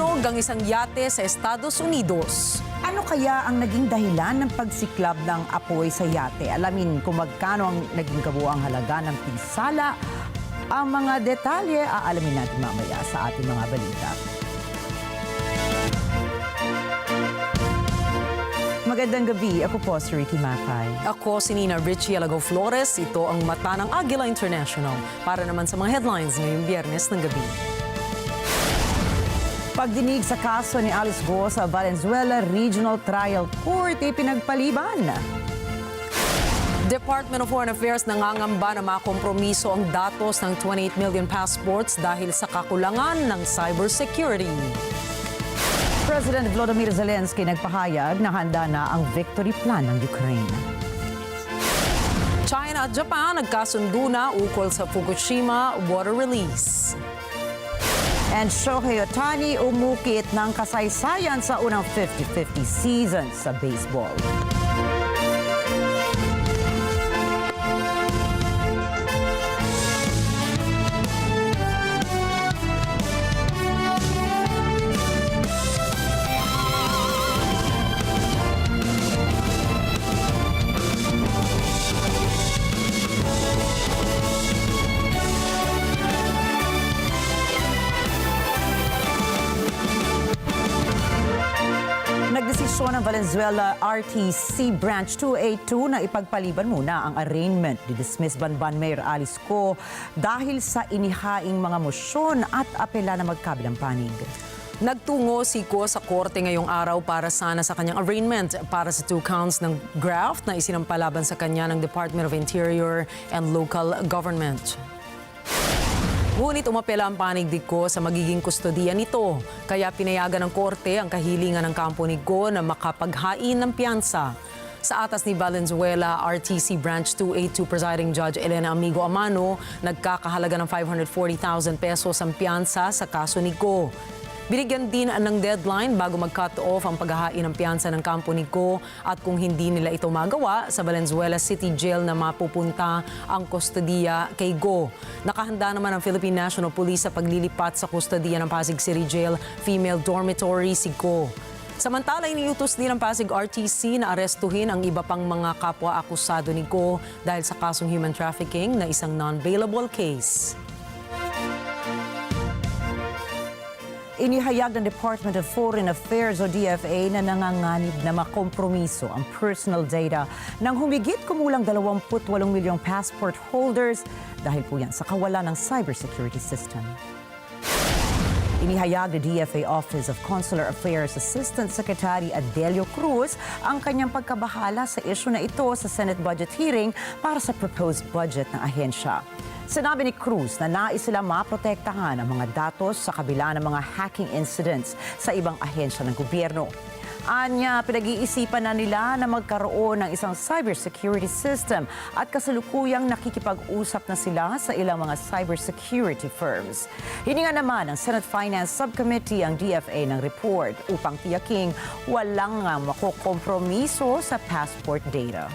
Nasunog ang isang yate sa Estados Unidos. Ano kaya ang naging dahilan ng pagsiklab ng apoy sa yate? Alamin kung magkano ang naging kabuuang halaga ng pinsala. Ang mga detalye aalamin natin mamaya sa ating mga balita. Magandang gabi. Ako po si Rikki Mathay. Ako si Rikki Alagao Flores. Ito ang mata ng Agila International. Para naman sa mga headlines ngayong Biyernes ng gabi. Pagdinig sa kaso ni Alice Go sa Valenzuela Regional Trial Court ay pinagpaliban. Department of Foreign Affairs nangangamba na makompromiso ang datos ng 28 million passports dahil sa kakulangan ng cybersecurity. President Volodymyr Zelensky nagpahayag na handa na ang victory plan ng Ukraine. China at Japan nagkasundo na ukol sa Fukushima water release. And Shohei Ohtani umukit ng kasaysayan sa unang 50-50 season sa baseball. Nagdesisyon ng Valenzuela RTC Branch 282 na ipagpaliban muna ang arraignment ni dismiss Banban Mayor Alice Go dahil sa inihaing mga mosyon at apela na magkabilang panig. Nagtungo si Go sa korte ngayong araw para sana sa kanyang arraignment para sa 2 counts ng graft na isinampalaban sa kanya ng Department of Interior and Local Government. Ngunit umapela ang panig ni Go sa magiging kustodiya nito. Kaya pinayagan ng korte ang kahilingan ng kampo ni Go na makapaghain ng piyansa. Sa atas ni Valenzuela RTC Branch 282 Presiding Judge Elena Amigo Amano, nagkakahalaga ng 540,000 pesos ang piyansa sa kaso ni Go. Binigyan din ng deadline bago mag-cut off ang paghahain ng piyansa ng kampo ni Go at kung hindi nila ito magawa, sa Valenzuela City Jail na mapupunta ang kustodiya kay Go. Nakahanda naman ang Philippine National Police sa paglilipat sa kustodiya ng Pasig City Jail Female Dormitory si Go. Samantala, iniutos din ng Pasig RTC na arestuhin ang iba pang mga kapwa-akusado ni Go dahil sa kasong human trafficking na isang non-bailable case. Inihayag ng Department of Foreign Affairs o DFA na nanganganib na makompromiso ang personal data ng humigit kumulang 28 milyong passport holders dahil po yan sa kawalan ng cybersecurity system. Inihayag ng DFA Office of Consular Affairs Assistant Secretary Adelio Cruz ang kanyang pagkabahala sa issue na ito sa Senate budget hearing para sa proposed budget ng ahensya. Sinabi ni Cruz na nais sila maprotektahan ang mga datos sa kabila ng mga hacking incidents sa ibang ahensya ng gobyerno. Anya, pinag-iisipan na nila na magkaroon ng isang cybersecurity system at kasalukuyang nakikipag-usap na sila sa ilang mga cybersecurity firms. Hininga naman ng Senate Finance Subcommittee ang DFA ng report upang tiyaking walang makokompromiso sa passport data.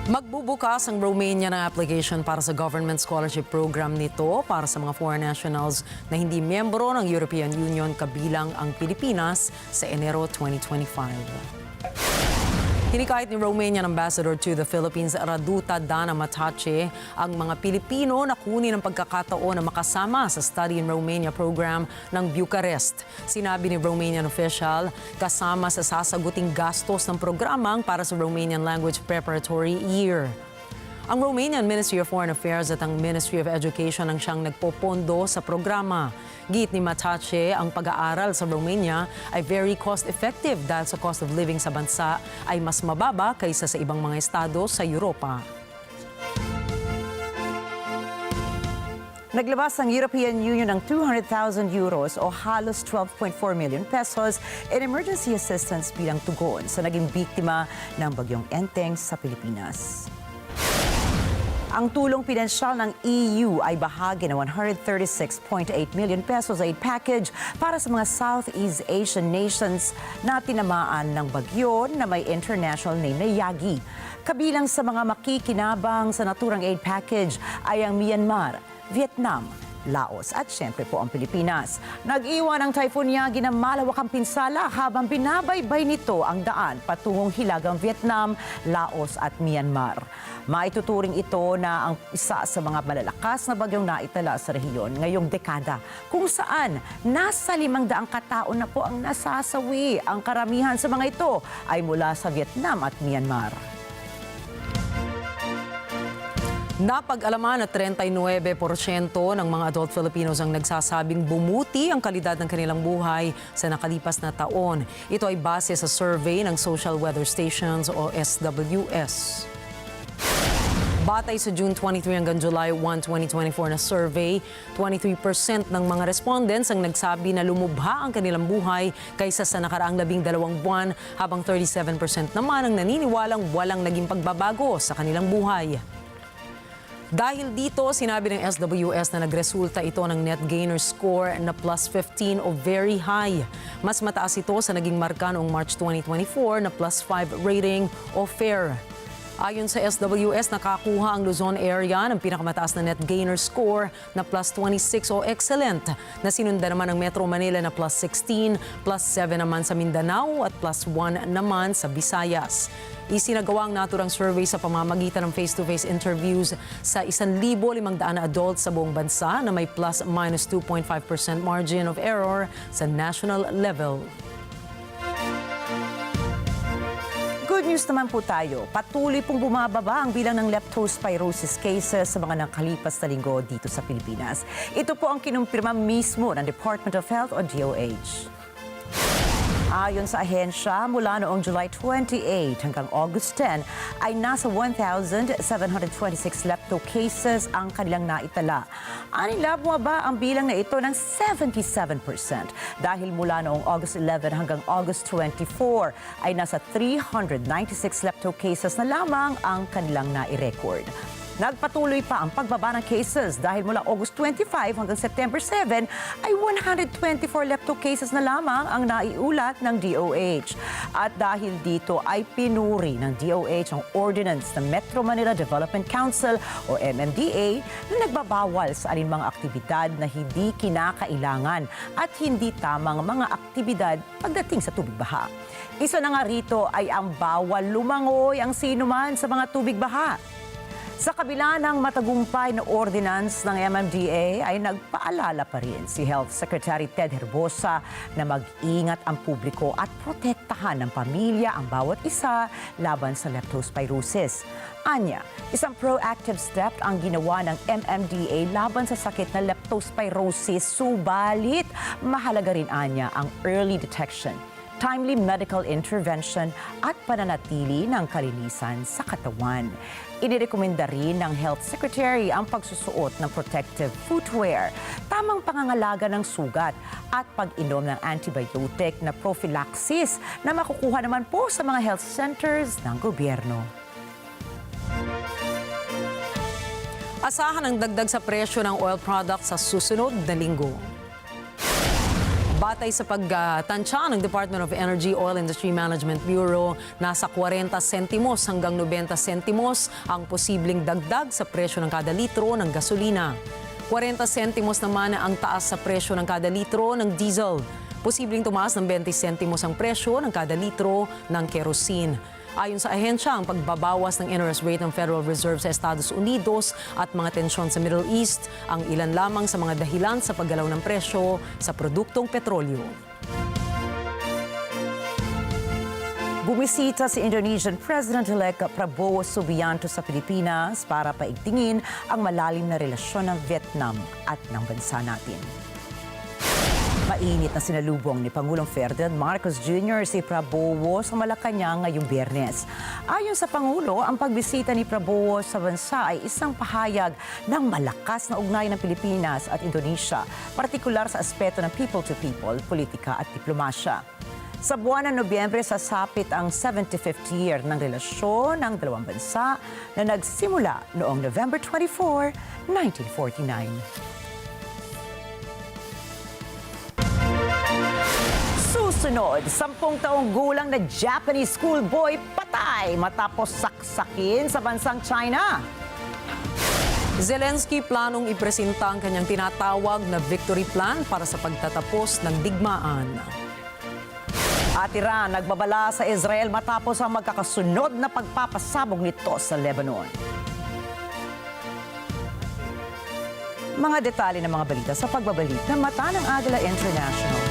Magbubukas ang Romania ng application para sa government scholarship program nito para sa mga foreign nationals na hindi miyembro ng European Union kabilang ang Pilipinas sa Enero 2025. Hinikayat ni Romanian Ambassador to the Philippines, Raduta Dana Mathay, ang mga Pilipino na kunin ang pagkakataon na makasama sa Study in Romania program ng Bucharest. Sinabi ni Romanian official, kasama sa sasaguting gastos ng programang para sa Romanian Language Preparatory Year. Ang Romanian Ministry of Foreign Affairs at ang Ministry of Education ang siyang nagpopondo sa programa. Giit ni Mathay, ang pag-aaral sa Romania ay very cost-effective dahil sa cost of living sa bansa ay mas mababa kaysa sa ibang mga estado sa Europa. Naglabas ang European Union ng 200,000 euros o halos 12.4 million pesos in emergency assistance bilang tugon sa naging biktima ng bagyong Enteng sa Pilipinas. Ang tulong pinansyal ng EU ay bahagi ng 136.8 million pesos aid package para sa mga Southeast Asian nations na tinamaan ng bagyo na may international name na Yagi. Kabilang sa mga makikinabang sa naturang aid package ay ang Myanmar, Vietnam, Laos at syempre po ang Pilipinas. Nag-iwan ang Typhoon Yagi ng malawakang pinsala habang binabaybay nito ang daan patungong hilagang Vietnam, Laos at Myanmar. Maituturing ito na ang isa sa mga malalakas na bagyong naitala sa rehiyon ngayong dekada, kung saan nasa 500 katao na po ang nasasawi. Ang karamihan sa mga ito ay mula sa Vietnam at Myanmar. Napag-alaman na 39% ng mga adult Filipinos ang nagsasabing bumuti ang kalidad ng kanilang buhay sa nakalipas na taon. Ito ay base sa survey ng Social Weather Stations o SWS. Batay sa June 23 hanggang July 1, 2024 na survey, 23% ng mga respondents ang nagsabi na lumubha ang kanilang buhay kaysa sa nakaraang 12 buwan, habang 37% naman ang naniniwalang walang naging pagbabago sa kanilang buhay. Dahil dito, sinabi ng SWS na nagresulta ito ng net gainer score na plus 15 o very high. Mas mataas ito sa naging marka noong March 2024 na plus 5 rating o fair. Ayon sa SWS, nakakuha ang Luzon area ng pinakamataas na net gainer score na plus 26 o excellent, na sinundan naman ng Metro Manila na plus 16, plus 7 naman sa Mindanao at plus 1 naman sa Visayas. Isinagawa ang naturang survey sa pamamagitan ng face-to-face interviews sa 1,500 na adults sa buong bansa na may plus-minus 2.5% margin of error sa national level. Good news naman po tayo. Patuloy pong bumababa ang bilang ng leptospirosis cases sa mga nakalipas na linggo dito sa Pilipinas. Ito po ang kinumpirma mismo ng Department of Health o DOH. Ayon sa ahensya, mula noong July 28 hanggang August 10 ay nasa 1,726 lepto cases ang kanilang naitala. Anila bumaba ang bilang na ito ng 77% dahil mula noong August 11 hanggang August 24 ay nasa 396 lepto cases na lamang ang kanilang nai-record. Nagpatuloy pa ang pagbaba ng cases dahil mula August 25 hanggang September 7 ay 124 lepto cases na lamang ang naiulat ng DOH. At dahil dito ay pinuri ng DOH ang ordinance ng Metro Manila Development Council o MMDA na nagbabawal sa alinmang aktibidad na hindi kinakailangan at hindi tamang mga aktibidad pagdating sa tubig baha. Isa na nga rito ay ang bawal lumangoy ang sinuman sa mga tubig baha. Sa kabila ng matagumpay na ordinance ng MMDA ay nagpaalala pa rin si Health Secretary Ted Herbosa na mag-ingat ang publiko at protektahan ng pamilya ang bawat isa laban sa leptospirosis. Anya, isang proactive step ang ginawa ng MMDA laban sa sakit na leptospirosis, subalit mahalaga rin anya ang early detection, timely medical intervention at pananatili ng kalinisan sa katawan. Inirekomenda rin ng Health Secretary ang pagsusuot ng protective footwear, tamang pangangalaga ng sugat at pag-inom ng antibiotic na prophylaxis na makukuha naman po sa mga health centers ng gobyerno. Asahan ang dagdag sa presyo ng oil products sa susunod na linggo. Batay sa pagtansya ng Department of Energy Oil Industry Management Bureau, nasa 40 sentimos hanggang 90 sentimos ang posibleng dagdag sa presyo ng kada litro ng gasolina. 40 sentimos naman ang taas sa presyo ng kada litro ng diesel. Posibleng tumaas ng 20 sentimos ang presyo ng kada litro ng kerosene. Ayon sa ahensya, ang pagbabawas ng interest rate ng Federal Reserve sa Estados Unidos at mga tensyon sa Middle East ang ilan lamang sa mga dahilan sa paggalaw ng presyo sa produktong petrolyo. Bumisita si Indonesian President-elect Prabowo Subianto sa Pilipinas para paigtingin ang malalim na relasyon ng Vietnam at ng bansa natin. Mainit na sinalubong ni Pangulong Ferdinand Marcos Jr. si Prabowo sa Malacanang ngayong Biyernes. Ayon sa Pangulo, ang pagbisita ni Prabowo sa bansa ay isang pahayag ng malakas na ugnayan ng Pilipinas at Indonesia, partikular sa aspeto ng people-to-people, politika at diplomasya. Sa buwan ng Nobyembre, sasapit ang 75th year ng relasyon ng dalawang bansa na nagsimula noong November 24, 1949. Susunod, 10 taong gulang na Japanese schoolboy patay matapos saksakin sa bansang China. Zelensky planong ipresenta ang kanyang tinatawag na victory plan para sa pagtatapos ng digmaan. At Iran nagbabala sa Israel matapos ang magkakasunod na pagpapasabog nito sa Lebanon. Mga detalye ng mga balita sa pagbabalik ng Mata ng Agila International.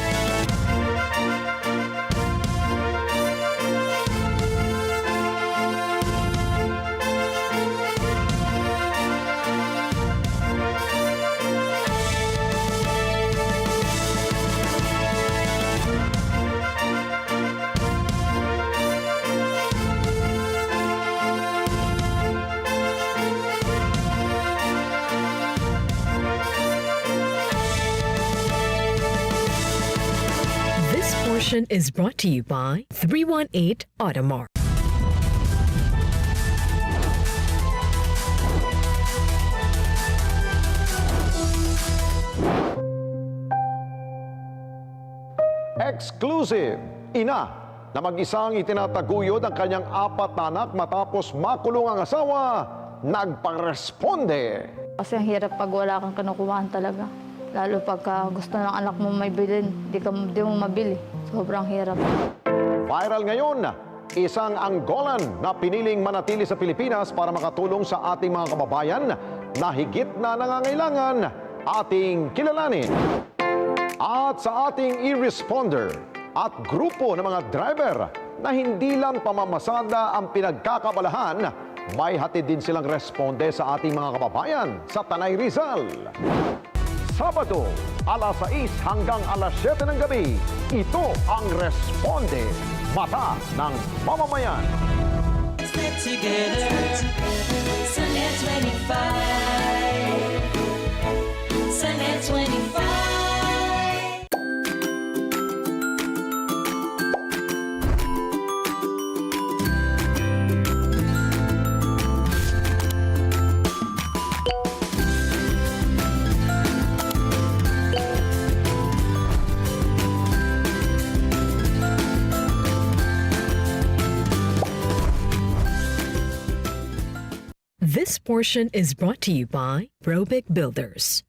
This portion is brought to you by 318 Automart. Exclusive! Ina na mag-isang itinataguyod ang kanyang 4 na anak matapos makulong ang asawa, nagparesponde. Kasi ang hirap pag wala kang kinukuhaan talaga. Lalo pagka gusto ng anak mo may bilhin, di mo mabili. Sobrang hirap. Viral ngayon, isang Angolan na piniling manatili sa Pilipinas para makatulong sa ating mga kababayan na higit na nangangailangan. Ating kilalanin. At sa ating e-responder at grupo ng mga driver na hindi lang pamamasada ang pinagkakabalahan, may hatid din silang responde sa ating mga kababayan sa Tanay Rizal. Sabado, alas 6 hanggang alas 7 ng gabi, ito ang Responde, Mata ng Mamamayan. Stick together, Sunday 25, Sunday 25. This portion is brought to you by Robic Builders.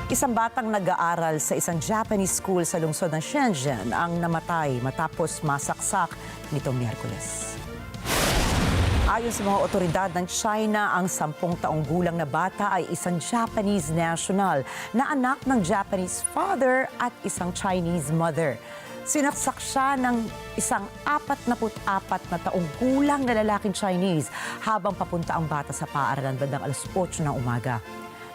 Isang batang nag-aaral sa isang Japanese school sa lungsod ng Shenzhen ang namatay matapos masaksak nitong Miyerkules. Ayon sa mga otoridad ng China, ang 10 taong gulang na bata ay isang Japanese national na anak ng Japanese father at isang Chinese mother. Sinaksak siya ng isang 44 na taong gulang na lalaking Chinese habang papunta ang bata sa paaralan bandang alas 8 ng umaga.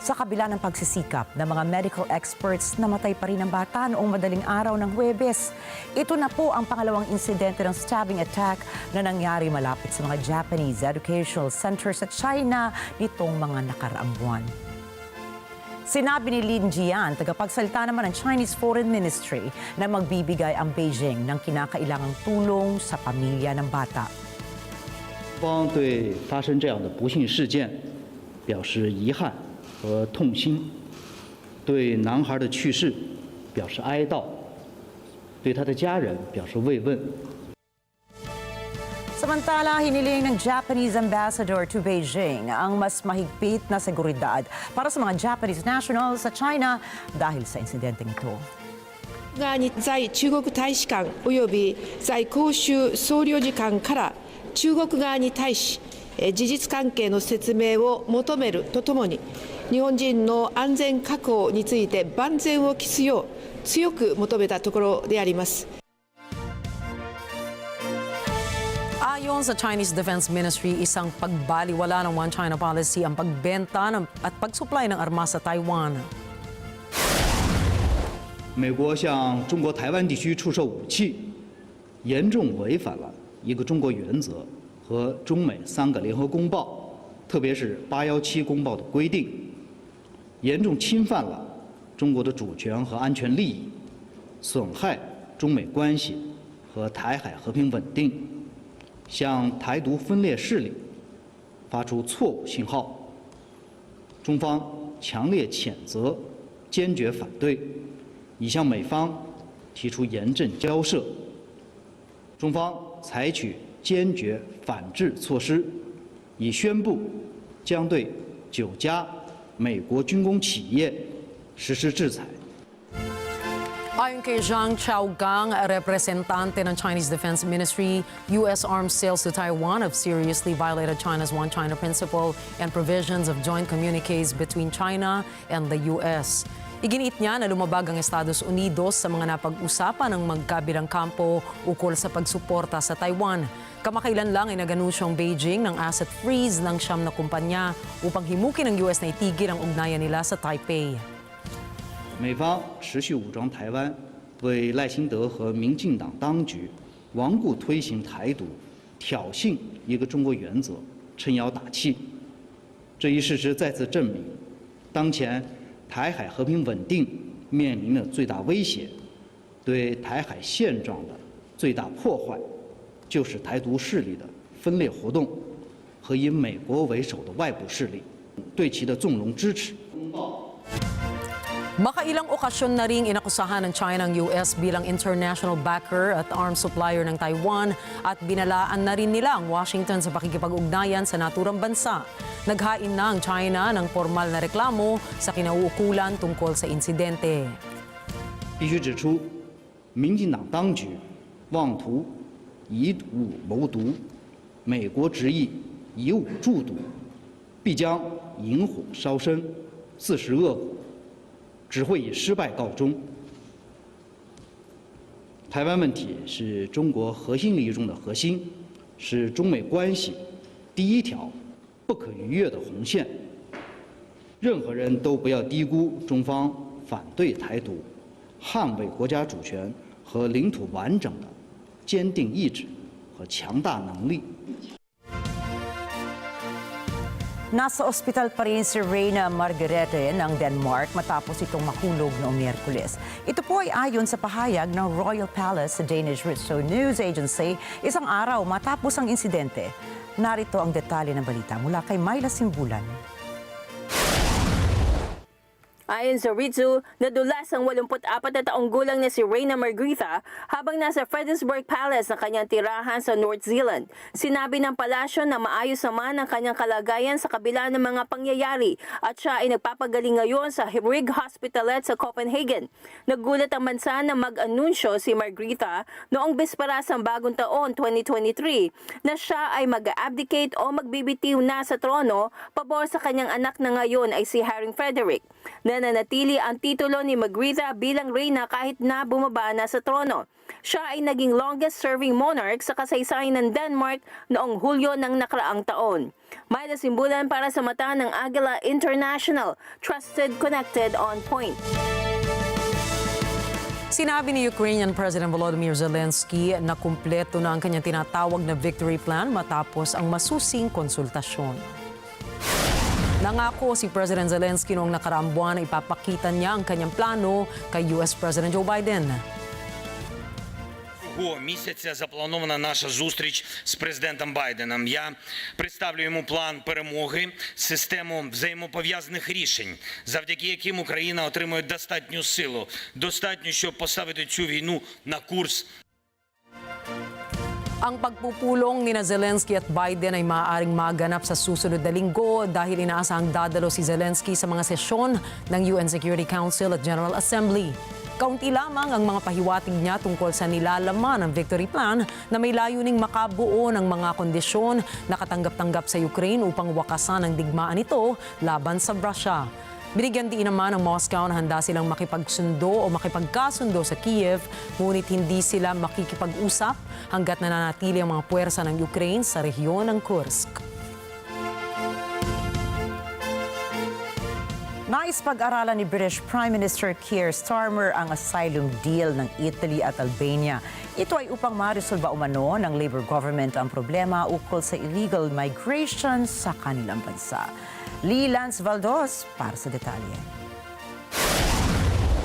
Sa kabila ng pagsisikap ng mga medical experts, namatay pa rin ang bata noong madaling araw ng Huwebes. Ito na po ang pangalawang insidente ng stabbing attack na nangyari malapit sa mga Japanese educational centers sa China nitong mga nakaraang buwan. Sinabi ni Lin Jian, tagapagsalita naman ng Chinese Foreign Ministry, na magbibigay ang Beijing ng kinakailangang tulong sa pamilya ng bata. 方对发生这样的不幸事件表示遗憾和痛心，对男孩的去世表示哀悼，对他的家人表示慰问。 Samantala, hiniling ng Japanese ambassador to Beijing ang mas mahigpit na seguridad para sa mga Japanese nationals sa China dahil sa insidenteng ito. 側に在中国大使館および在広州総領事館から中国側に対し事実関係の説明を求めるとともに日本人の安全確保について万全を期すよう強く求めたところであります。 Ayon sa Chinese Defense Ministry, isang pagbaliwala ng One China policy ang pagbenta at pagsupply ng armas sa Taiwan. 美国向中国台湾地区出售武器，严重违反了一个中国原则和中美3个联合公报，特别是817公报的规定，严重侵犯了中国的主权和安全利益，损害中美关系和台海和平稳定，向台独分裂势力发出错误信号。中方强烈谴责，坚决反对，已向美方提出严正交涉，中方采取坚决反制措施，已宣布将对9家美国军工企业实施制裁。 Ayon kay Zhang Chaogang, representante ng Chinese Defense Ministry, U.S. arms sales to Taiwan have seriously violated China's One China principle and provisions of joint communiques between China and the U.S. Iginiit niya na lumabag ang Estados Unidos sa mga napag-usapan ng magkabilang kampo ukol sa pagsuporta sa Taiwan. Kamakailan lang ay nag-anunsyo ang Beijing ng asset freeze ng 9 na kumpanya upang himukin ng U.S. na itigil ang ugnayan nila sa Taipei. 美方持续武装台湾，为赖清德和民进党当局顽固推行台独、挑衅一个中国原则撑腰打气。这一事实再次证明，当前台海和平稳定面临的最大威胁，对台海现状的最大破坏，就是台独势力的分裂活动和以美国为首的外部势力对其的纵容支持。 Makailang okasyon na ring inakusahan ng China ang US bilang international backer at arms supplier ng Taiwan at binalaan na rin nila ang Washington sa pakikipag-ugnayan sa naturang bansa. Naghain na ang China ng formal na reklamo sa kinauukulan tungkol sa insidente. 必须指出，民进党当局妄图以武谋独，美国执意以武助独，必将引火烧身，自食恶果。 只会以失败告终。台湾问题是中国核心利益中的核心，是中美关系第一条不可逾越的红线。任何人都不要低估中方反对台独、捍卫国家主权和领土完整的坚定意志和强大能力。 Nasa ospital pa rin si Reyna Margarete ng Denmark matapos itong mahulog noong Miyerkules. Ito po ay ayon sa pahayag ng Royal Palace sa Danish Ritzau News Agency isang araw matapos ang insidente. Narito ang detalye ng balita mula kay Myla Simbulan. Ayon sa Ritzu, nadulas ang 84 na taong gulang na si Reyna Margarete habang nasa Fredensborg Palace na kanyang tirahan sa North Zealand. Sinabi ng palasyo na maayos naman ang kanyang kalagayan sa kabila ng mga pangyayari at siya ay nagpapagaling ngayon sa Hybrig Hospitalet sa Copenhagen. Naggulat ang bansa na mag-anunsyo si Margarete noong bisperas ng bagong taon 2023 na siya ay mag-abdicate o magbibitiw na sa trono pabor sa kanyang anak na ngayon ay si Haring Frederick. Nananatili ang titulo ni Margarete bilang reyna kahit na bumaba na sa trono. Siya ay naging longest-serving monarch sa kasaysayan ng Denmark noong Hulyo ng nakaraang taon. May nasimbulan para sa mata ng Agila International, trusted, connected, on point. Sinabi ni Ukrainian President Volodymyr Zelensky na kumpleto na ang kanyang tinatawag na victory plan matapos ang masusing konsultasyon. Nangako si President Zelensky noong nakaraang buwan na ipapakita niya ang kanyang plano kay US President Joe Biden. Цього місяця запланована наша зустріч з президентом Байденом. Я представлю йому план перемоги, систему взаємопов'язаних рішень, завдяки яким Україна отримує достатню силу, достатньо, щоб поставити цю війну на курс. Ang pagpupulong ni Zelensky at Biden ay maaaring maganap sa susunod na linggo dahil inaasahang dadalo si Zelensky sa mga sesyon ng UN Security Council at General Assembly. Kaunti lamang ang mga pahiwatig niya tungkol sa nilalaman ng victory plan na may layuning makabuo ng mga kondisyon na katanggap-tanggap sa Ukraine upang wakasan ang digmaan nito laban sa Russia. Binigyan din naman ng Moscow na handa silang makipagsundo o makipagkasundo sa Kiev, ngunit hindi sila makikipag-usap hanggat nananatili ang mga puwersa ng Ukraine sa rehiyon ng Kursk. Nais pag-aralan ni British Prime Minister Keir Starmer ang asylum deal ng Italy at Albania. Ito ay upang maresolba umano ng Labour government ang problema ukol sa illegal migration sa kanilang bansa. Lance Valdos para sa detalye.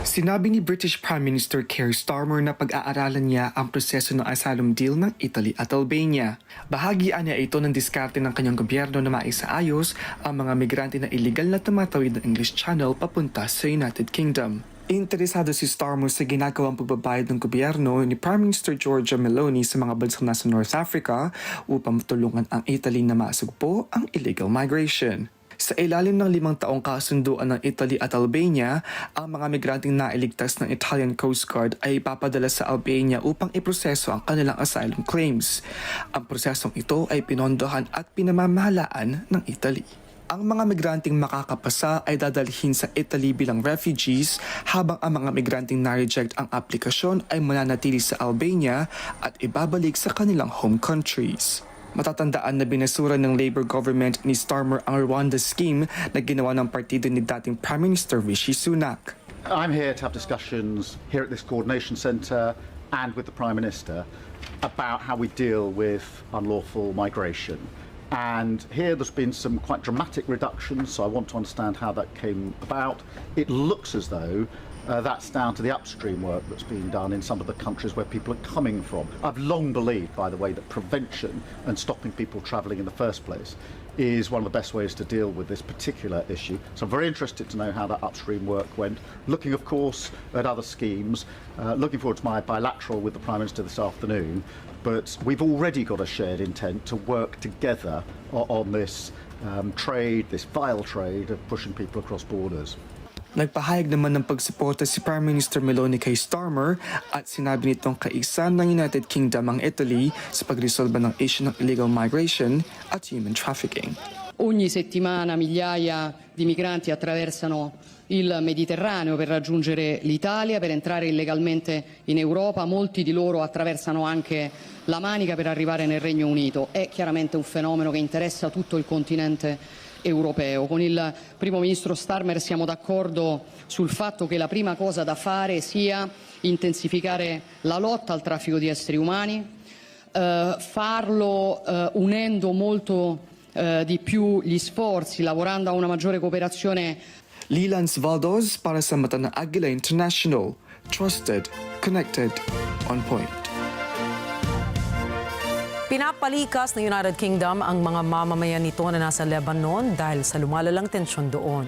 Sinabi ni British Prime Minister Keir Starmer na pag-aaralan niya ang proseso ng asylum deal ng Italy at Albania. Bahagi niya ito ng diskarte ng kanyang gobyerno na maisaayos ang mga migrante na illegal na tumatawid ng English Channel papunta sa United Kingdom. Interesado si Starmer sa ginagawang pagbabayad ng gobyerno ni Prime Minister Giorgia Meloni sa mga bansang nasa North Africa upang matulungan ang Italy na masugpo ang illegal migration. Sa ilalim ng 5 taong kasunduan ng Italy at Albania, ang mga migranteng nailigtas ng Italian Coast Guard ay ipapadala sa Albania upang iproseso ang kanilang asylum claims. Ang prosesong ito ay pinondohan at pinamamahalaan ng Italy. Ang mga migranteng makakapasa ay dadalhin sa Italy bilang refugees habang ang mga migranteng na-reject ang aplikasyon ay mananatili sa Albania at ibabalik sa kanilang home countries. Matatandaan na binasura ng Labour government ni Starmer ang Rwanda scheme na ginawa ng partido ni dating Prime Minister Rishi Sunak. I'm here to have discussions here at this coordination centre and with the Prime Minister about how we deal with unlawful migration. And here there's been some quite dramatic reductions, so I want to understand how that came about. It looks as though that's down to the upstream work that's being done in some of the countries where people are coming from. I've long believed, by the way, that prevention and stopping people travelling in the first place is one of the best ways to deal with this particular issue. So I'm very interested to know how that upstream work went. Looking, of course, at other schemes. Looking forward to my bilateral with the Prime Minister this afternoon. But we've already got a shared intent to work together on this trade, this vile trade of pushing people across borders. Nagpahayag naman ng pagsuporta si Prime Minister Meloni kay Starmer at sinabi nitong kaisa ng United Kingdom ang Italy sa pagresolba ng issue ng illegal migration at human trafficking. Ogni settimana migliaia di migranti attraversano il Mediterraneo per raggiungere l'Italia, per entrare illegalmente in Europa. Molti di loro attraversano anche la Manica per arrivare nel Regno Unito. È chiaramente un fenomeno che interessa tutto il continente europeo. Con il Primo Ministro Starmer siamo d'accordo sul fatto che la prima cosa da fare sia intensificare la lotta al traffico di esseri umani, farlo unendo molto di più gli sforzi, lavorando a una maggiore cooperazione. Lilans Valdos para sa mata ng Agila International. Trusted, connected, on point. Pinapalikas ng United Kingdom ang mga mamamayan nito na nasa Lebanon dahil sa lumalalang tensyon doon.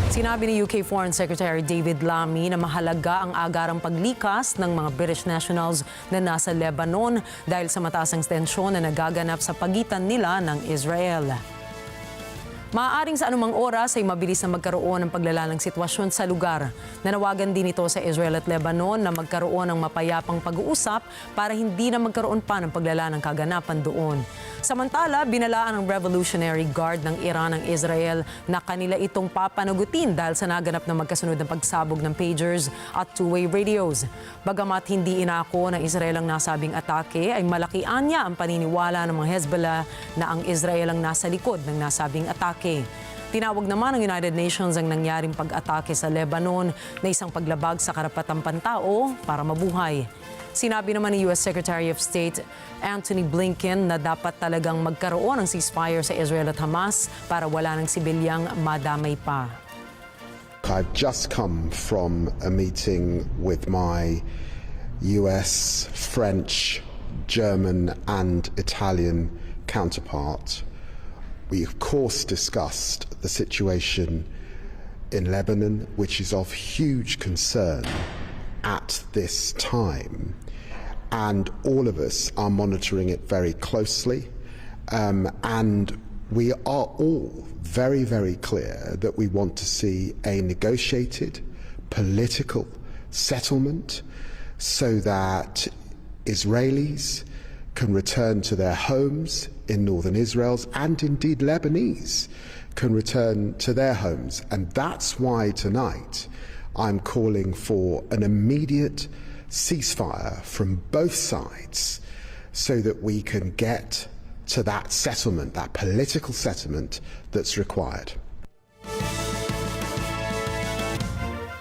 Sinabi ni UK Foreign Secretary David Lammy na mahalaga ang agarang paglikas ng mga British nationals na nasa Lebanon dahil sa mataasang tensyon na nagaganap sa pagitan nila ng Israel. Maaaring sa anumang oras ay mabilis na magkaroon ng paglalalang sitwasyon sa lugar. Nanawagan din ito sa Israel at Lebanon na magkaroon ng mapayapang pag-uusap para hindi na magkaroon pa ng paglala ng kaganapan doon. Samantala, binalaan ng Revolutionary Guard ng Iran ang Israel na kanila itong papanagutin dahil sa naganap na magkasunod ng pagsabog ng pagers at two-way radios. Bagamat hindi inako ng Israel ang nasabing atake, ay malakian niya ang paniniwala ng mga Hezbollah na ang Israel ang nasa likod ng nasabing atake. Tinawag naman ng United Nations ang nangyaring pag-atake sa Lebanon na isang paglabag sa karapatang pantao para mabuhay. Sinabi naman ni U.S. Secretary of State Antony Blinken na dapat talagang magkaroon ng ceasefire sa Israel at Hamas para wala ng sibilyang madamay pa. I've just come from a meeting with my US, French, German and Italian counterpart. We of course discussed the situation in Lebanon, which is of huge concern at this time. And all of us are monitoring it very closely. And we are all very, very clear that we want to see a negotiated political settlement so that Israelis can return to their homes in northern Israel, and indeed Lebanese can return to their homes. And that's why tonight I'm calling for an immediate ceasefire from both sides so that we can get to that settlement, that political settlement that's required.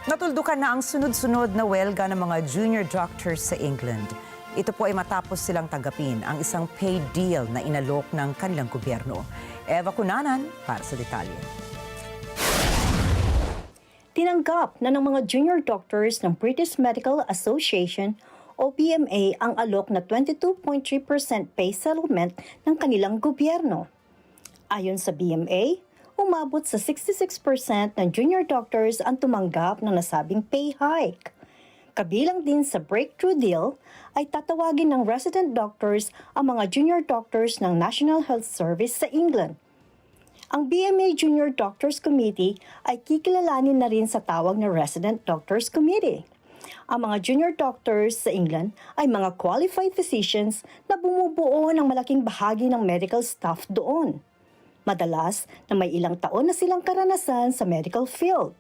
Natuldukan na ang sunod-sunod na welga ng mga junior doctors sa England. Ito po ay matapos silang tanggapin ang isang paid deal na inalok ng kanilang gobyerno. Eva Cunanan para sa detalye. Tinanggap na ng mga junior doctors ng British Medical Association o BMA ang alok na 22.3% pay settlement ng kanilang gobyerno. Ayon sa BMA, umabot sa 66% ng junior doctors ang tumanggap ng nasabing pay hike. Kabilang din sa breakthrough deal ay tatawagin ng resident doctors ang mga junior doctors ng National Health Service sa England. Ang BMA Junior Doctors Committee ay kikilalanin na rin sa tawag na Resident Doctors Committee. Ang mga junior doctors sa England ay mga qualified physicians na bumubuo ng malaking bahagi ng medical staff doon. Madalas na may ilang taon na silang karanasan sa medical field.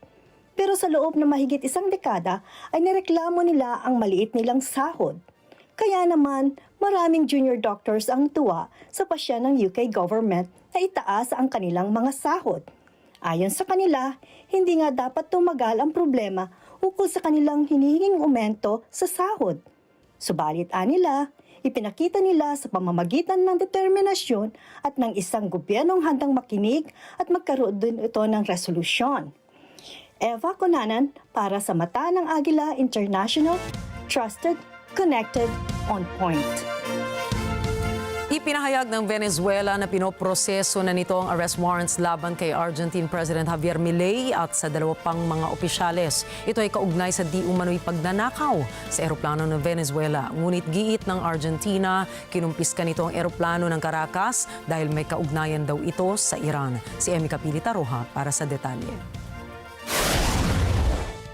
Pero sa loob ng mahigit isang dekada ay nireklamo nila ang maliit nilang sahod. Kaya naman, maraming junior doctors ang tuwa sa pasya ng UK government na itaas ang kanilang mga sahod. Ayon sa kanila, hindi nga dapat tumagal ang problema ukol sa kanilang hinihinging aumento sa sahod. Subalit anila, ipinakita nila sa pamamagitan ng determinasyon at ng isang gobyernong handang makinig at magkaroon din ito ng resolusyon. Eva Conanan para sa Mata ng Agila International, Trusted, Connected, On Point. Ipinahayag ng Venezuela na pinoproseso na nito ang arrest warrants laban kay Argentine President Javier Milei at sa dalawa pang mga opisyales. Ito ay kaugnay sa di umano'y pagnanakaw sa eroplano ng Venezuela. Ngunit giit ng Argentina, kinumpiska nito ang eroplano ng Caracas dahil may kaugnayan daw ito sa Iran. Si Emmy Capilita Roja para sa detalye.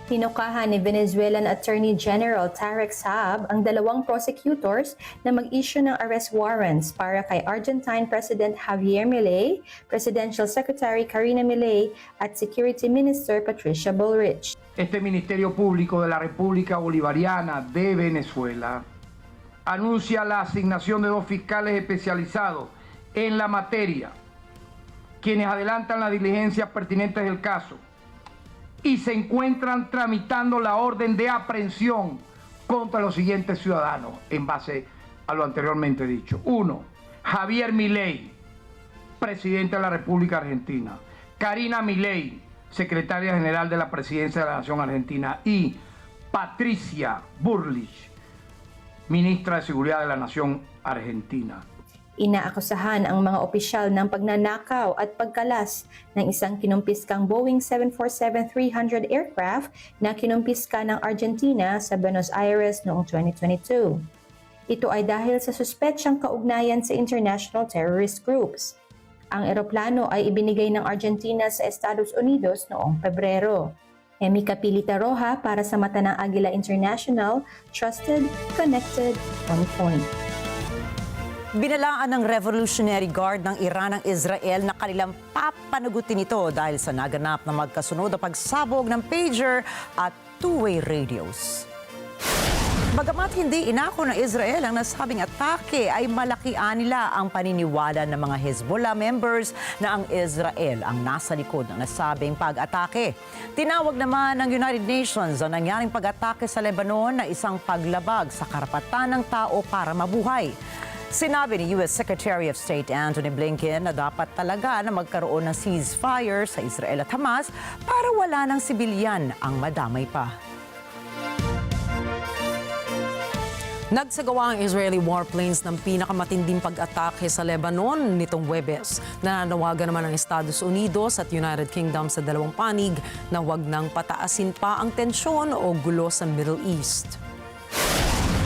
Tinukahan ni Venezuelan Attorney General Tarek Saab ang dalawang prosecutors na mag-issue ng arrest warrants para kay Argentine President Javier Milei, Presidential Secretary Karina Milei at Security Minister Patricia Bullrich. Este Ministerio Público de la República Bolivariana de Venezuela anuncia la asignación de 2 fiscales especializados en la materia, quienes adelantan las diligencias pertinentes del caso y se encuentran tramitando la orden de aprehensión contra los siguientes ciudadanos en base a lo anteriormente dicho. 1. Javier Milei, presidente de la República Argentina. Karina Milei, secretaria general de la Presidencia de la Nación Argentina. Y Patricia Bullrich, ministra de Seguridad de la Nación Argentina. Inaakusahan ang mga opisyal ng pagnanakaw at pagkalas ng isang kinumpiskang Boeing 747-300 aircraft na kinumpiska ng Argentina sa Buenos Aires noong 2022. Ito ay dahil sa suspetsyang kaugnayan sa international terrorist groups. Ang eroplano ay ibinigay ng Argentina sa Estados Unidos noong Pebrero. Emmy Capilita Roja para sa Mata ng Agila International, Trusted, Connected, On Point. Binalaan ng Revolutionary Guard ng Iran ang Israel na kanilang papanagutin ito dahil sa naganap na magkasunod na pagsabog ng pager at two-way radios. Bagamat hindi inako ng Israel ang nasabing atake, ay malakian nila ang paniniwala ng mga Hezbollah members na ang Israel ang nasa likod ng nasabing pag-atake. Tinawag naman ng United Nations ang nangyaring pag-atake sa Lebanon na isang paglabag sa karapatan ng tao para mabuhay. Sinabi ni U.S. Secretary of State Antony Blinken na dapat talaga na magkaroon ng ceasefire sa Israel at Hamas para wala ng sibilyan ang madamay pa. Nagsagawa ang Israeli warplanes ng pinakamatinding pag-atake sa Lebanon nitong Huwebes. Nananawagan naman ang Estados Unidos at United Kingdom sa dalawang panig na huwag nang pataasin pa ang tensyon o gulo sa Middle East.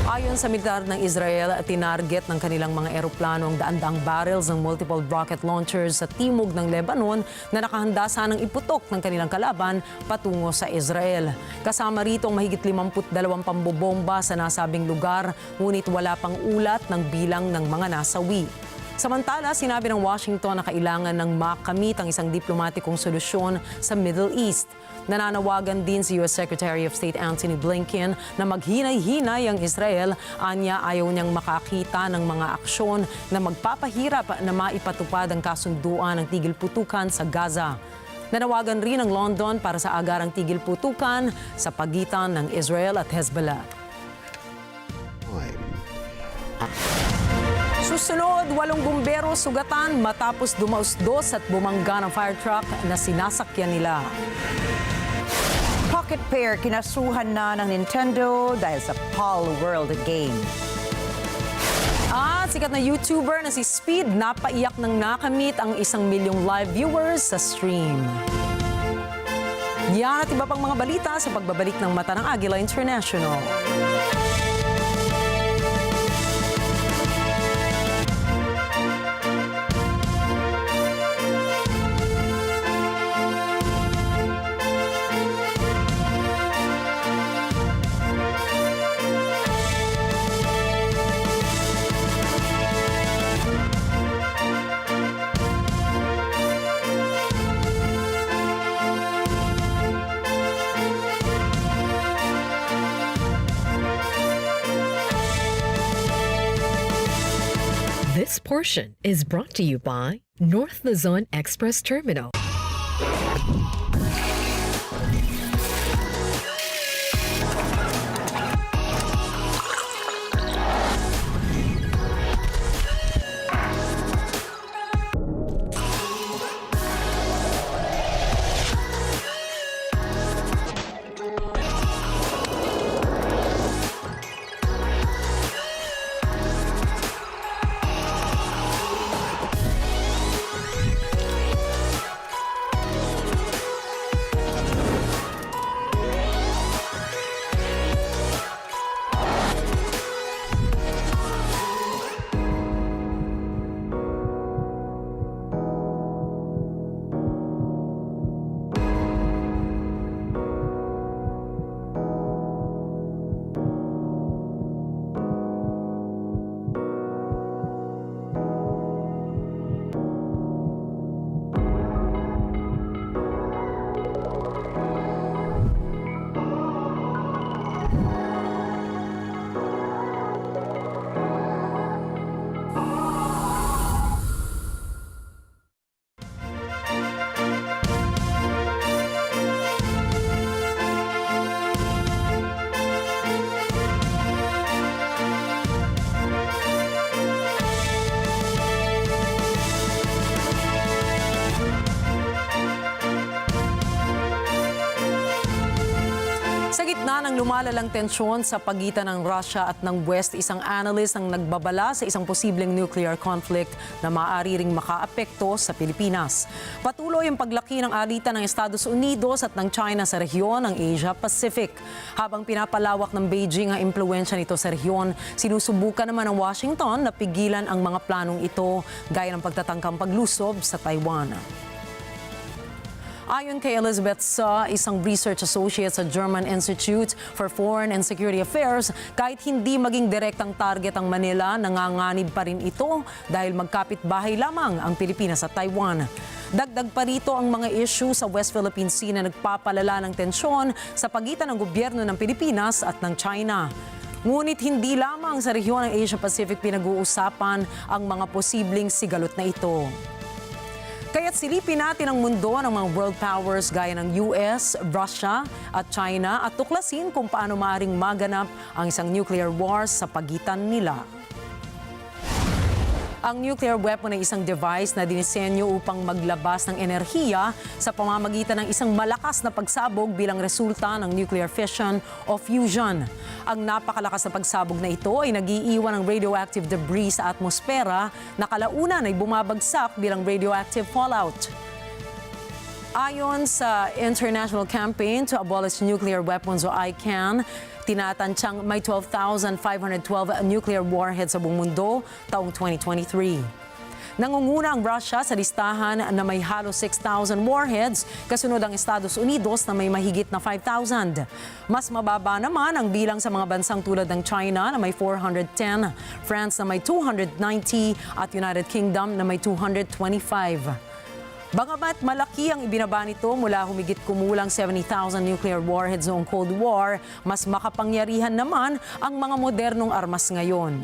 Ayon sa militar ng Israel, tinarget ng kanilang mga eroplano ang daan-daang barrels ng multiple rocket launchers sa timog ng Lebanon na nakahanda sanang iputok ng kanilang kalaban patungo sa Israel. Kasama rito ang mahigit 52 pambobomba sa nasabing lugar, ngunit wala pang ulat ng bilang ng mga nasawi. Samantala, sinabi ng Washington na kailangan ng makamit ang isang diplomatikong solusyon sa Middle East. Nananawagan din si U.S. Secretary of State Antony Blinken na maghinay-hinay ang Israel. Anya, ayaw niyang makakita ng mga aksyon na magpapahirap na maipatupad ang kasunduan ng tigil putukan sa Gaza. Nanawagan rin ang London para sa agarang tigil putukan sa pagitan ng Israel at Hezbollah. Susunod, 8 bumbero sugatan matapos dumausdos at bumangga ng fire truck na sinasakyan nila. Pocket Pair kinasuhan na ng Nintendo dahil sa Pal World game. At At sikat na YouTuber na si Speed, napaiyak ng nakamit ang 1 milyong live viewers sa stream. Yan at iba pang mga balita sa pagbabalik ng Mata ng Agila International. This portion is brought to you by North Luzon Express Terminal. Sa gitna ng lumalalang tensyon sa pagitan ng Russia at ng West, isang analyst ang nagbabala sa isang posibleng nuclear conflict na maaari ring makaapekto sa Pilipinas. Patuloy ang paglaki ng alitan ng Estados Unidos at ng China sa rehiyon ng Asia-Pacific. Habang pinapalawak ng Beijing ang impluwensya nito sa rehiyon, sinusubukan naman ng Washington na pigilan ang mga planong ito gaya ng pagtatangkang paglusob sa Taiwan. Ayon kay Elizabeth Sa, isang research associate sa German Institute for Foreign and Security Affairs, kahit hindi maging direktang target ang Manila, nanganganib pa rin ito dahil magkapit-bahay lamang ang Pilipinas at Taiwan. Dagdag pa rito ang mga issue sa West Philippine Sea na nagpapalala ng tensyon sa pagitan ng gobyerno ng Pilipinas at ng China. Ngunit hindi lamang sa rehiyon ng Asia-Pacific pinag-uusapan ang mga posibleng sigalot na ito. Kaya't silipin natin ang mundo ng mga world powers gaya ng US, Russia at China at tuklasin kung paano maaaring maganap ang isang nuclear war sa pagitan nila. Ang nuclear weapon ay isang device na dinisenyo upang maglabas ng enerhiya sa pamamagitan ng isang malakas na pagsabog bilang resulta ng nuclear fission o fusion. Ang napakalakas na pagsabog na ito ay nag-iiwan ng radioactive debris sa atmosfera na kalaunan ay bumabagsak bilang radioactive fallout. Ayon sa International Campaign to Abolish Nuclear Weapons o ICAN, tinatansyang may 12,512 nuclear warheads sa buong mundo taong 2023. Nangunguna ang Russia sa listahan na may halos 6,000 warheads, kasunod ang Estados Unidos na may mahigit na 5,000. Mas mababa naman ang bilang sa mga bansang tulad ng China na may 410, France na may 290 at United Kingdom na may 225. Bagamat malaki ang ibinaba nito mula humigit kumulang 70,000 nuclear warheads noong Cold War, mas makapangyarihan naman ang mga modernong armas ngayon.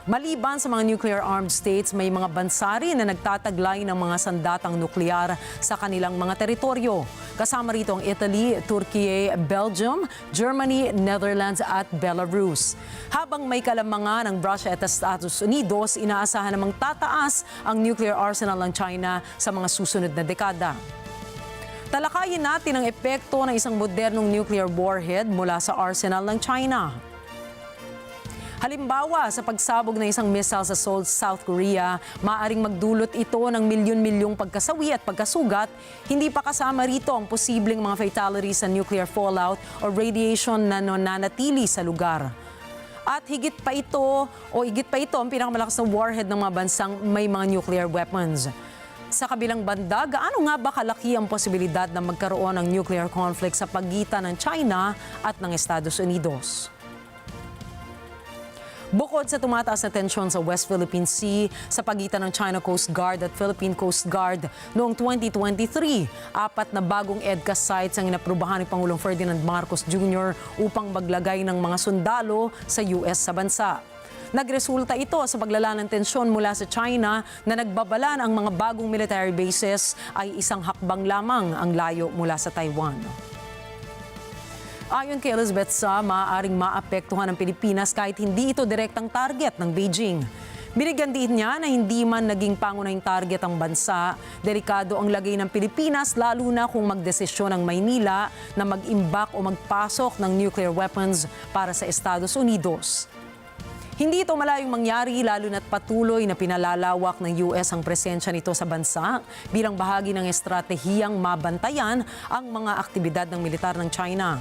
Maliban sa mga nuclear-armed states, may mga bansa rin na nagtataglay ng mga sandatang nuklear sa kanilang mga teritoryo. Kasama rito ang Italy, Turkey, Belgium, Germany, Netherlands at Belarus. Habang may kalamangan ng Russia at Estados Unidos, inaasahan namang tataas ang nuclear arsenal ng China sa mga susunod na dekada. Talakayin natin ang epekto ng isang modernong nuclear warhead mula sa arsenal ng China. Halimbawa, sa pagsabog ng isang missile sa Seoul, South Korea, maaaring magdulot ito ng milyon-milyong pagkasawi at pagkasugat. Hindi pa kasama rito ang posibleng mga fatalities sa nuclear fallout o radiation na nananatili sa lugar. At higit pa ito ang pinakamalakas na warhead ng mga bansang may mga nuclear weapons. Sa kabilang banda, gaano nga ba kalaki ang posibilidad na magkaroon ng nuclear conflict sa pagitan ng China at ng Estados Unidos? Bukod sa tumataas na tensyon sa West Philippine Sea sa pagitan ng China Coast Guard at Philippine Coast Guard noong 2023, 4 na bagong EDCA sites ang inaprubahan ni Pangulong Ferdinand Marcos Jr. upang maglagay ng mga sundalo sa US sa bansa. Nagresulta ito sa paglala ng tensyon mula sa China na nagbabala ang mga bagong military bases ay isang hakbang lamang ang layo mula sa Taiwan. Ayon kay Elizabeth Sa, maaaring maapektuhan ng Pilipinas kahit hindi ito direktang target ng Beijing. Binigyan din niya na hindi man naging pangunahing target ang bansa, delikado ang lagay ng Pilipinas lalo na kung magdesisyon ang Maynila na mag-imbak o magpasok ng nuclear weapons para sa Estados Unidos. Hindi ito malayong mangyari lalo na't patuloy na pinalalawak ng US ang presensya nito sa bansa bilang bahagi ng estratehiyang mabantayan ang mga aktibidad ng militar ng China.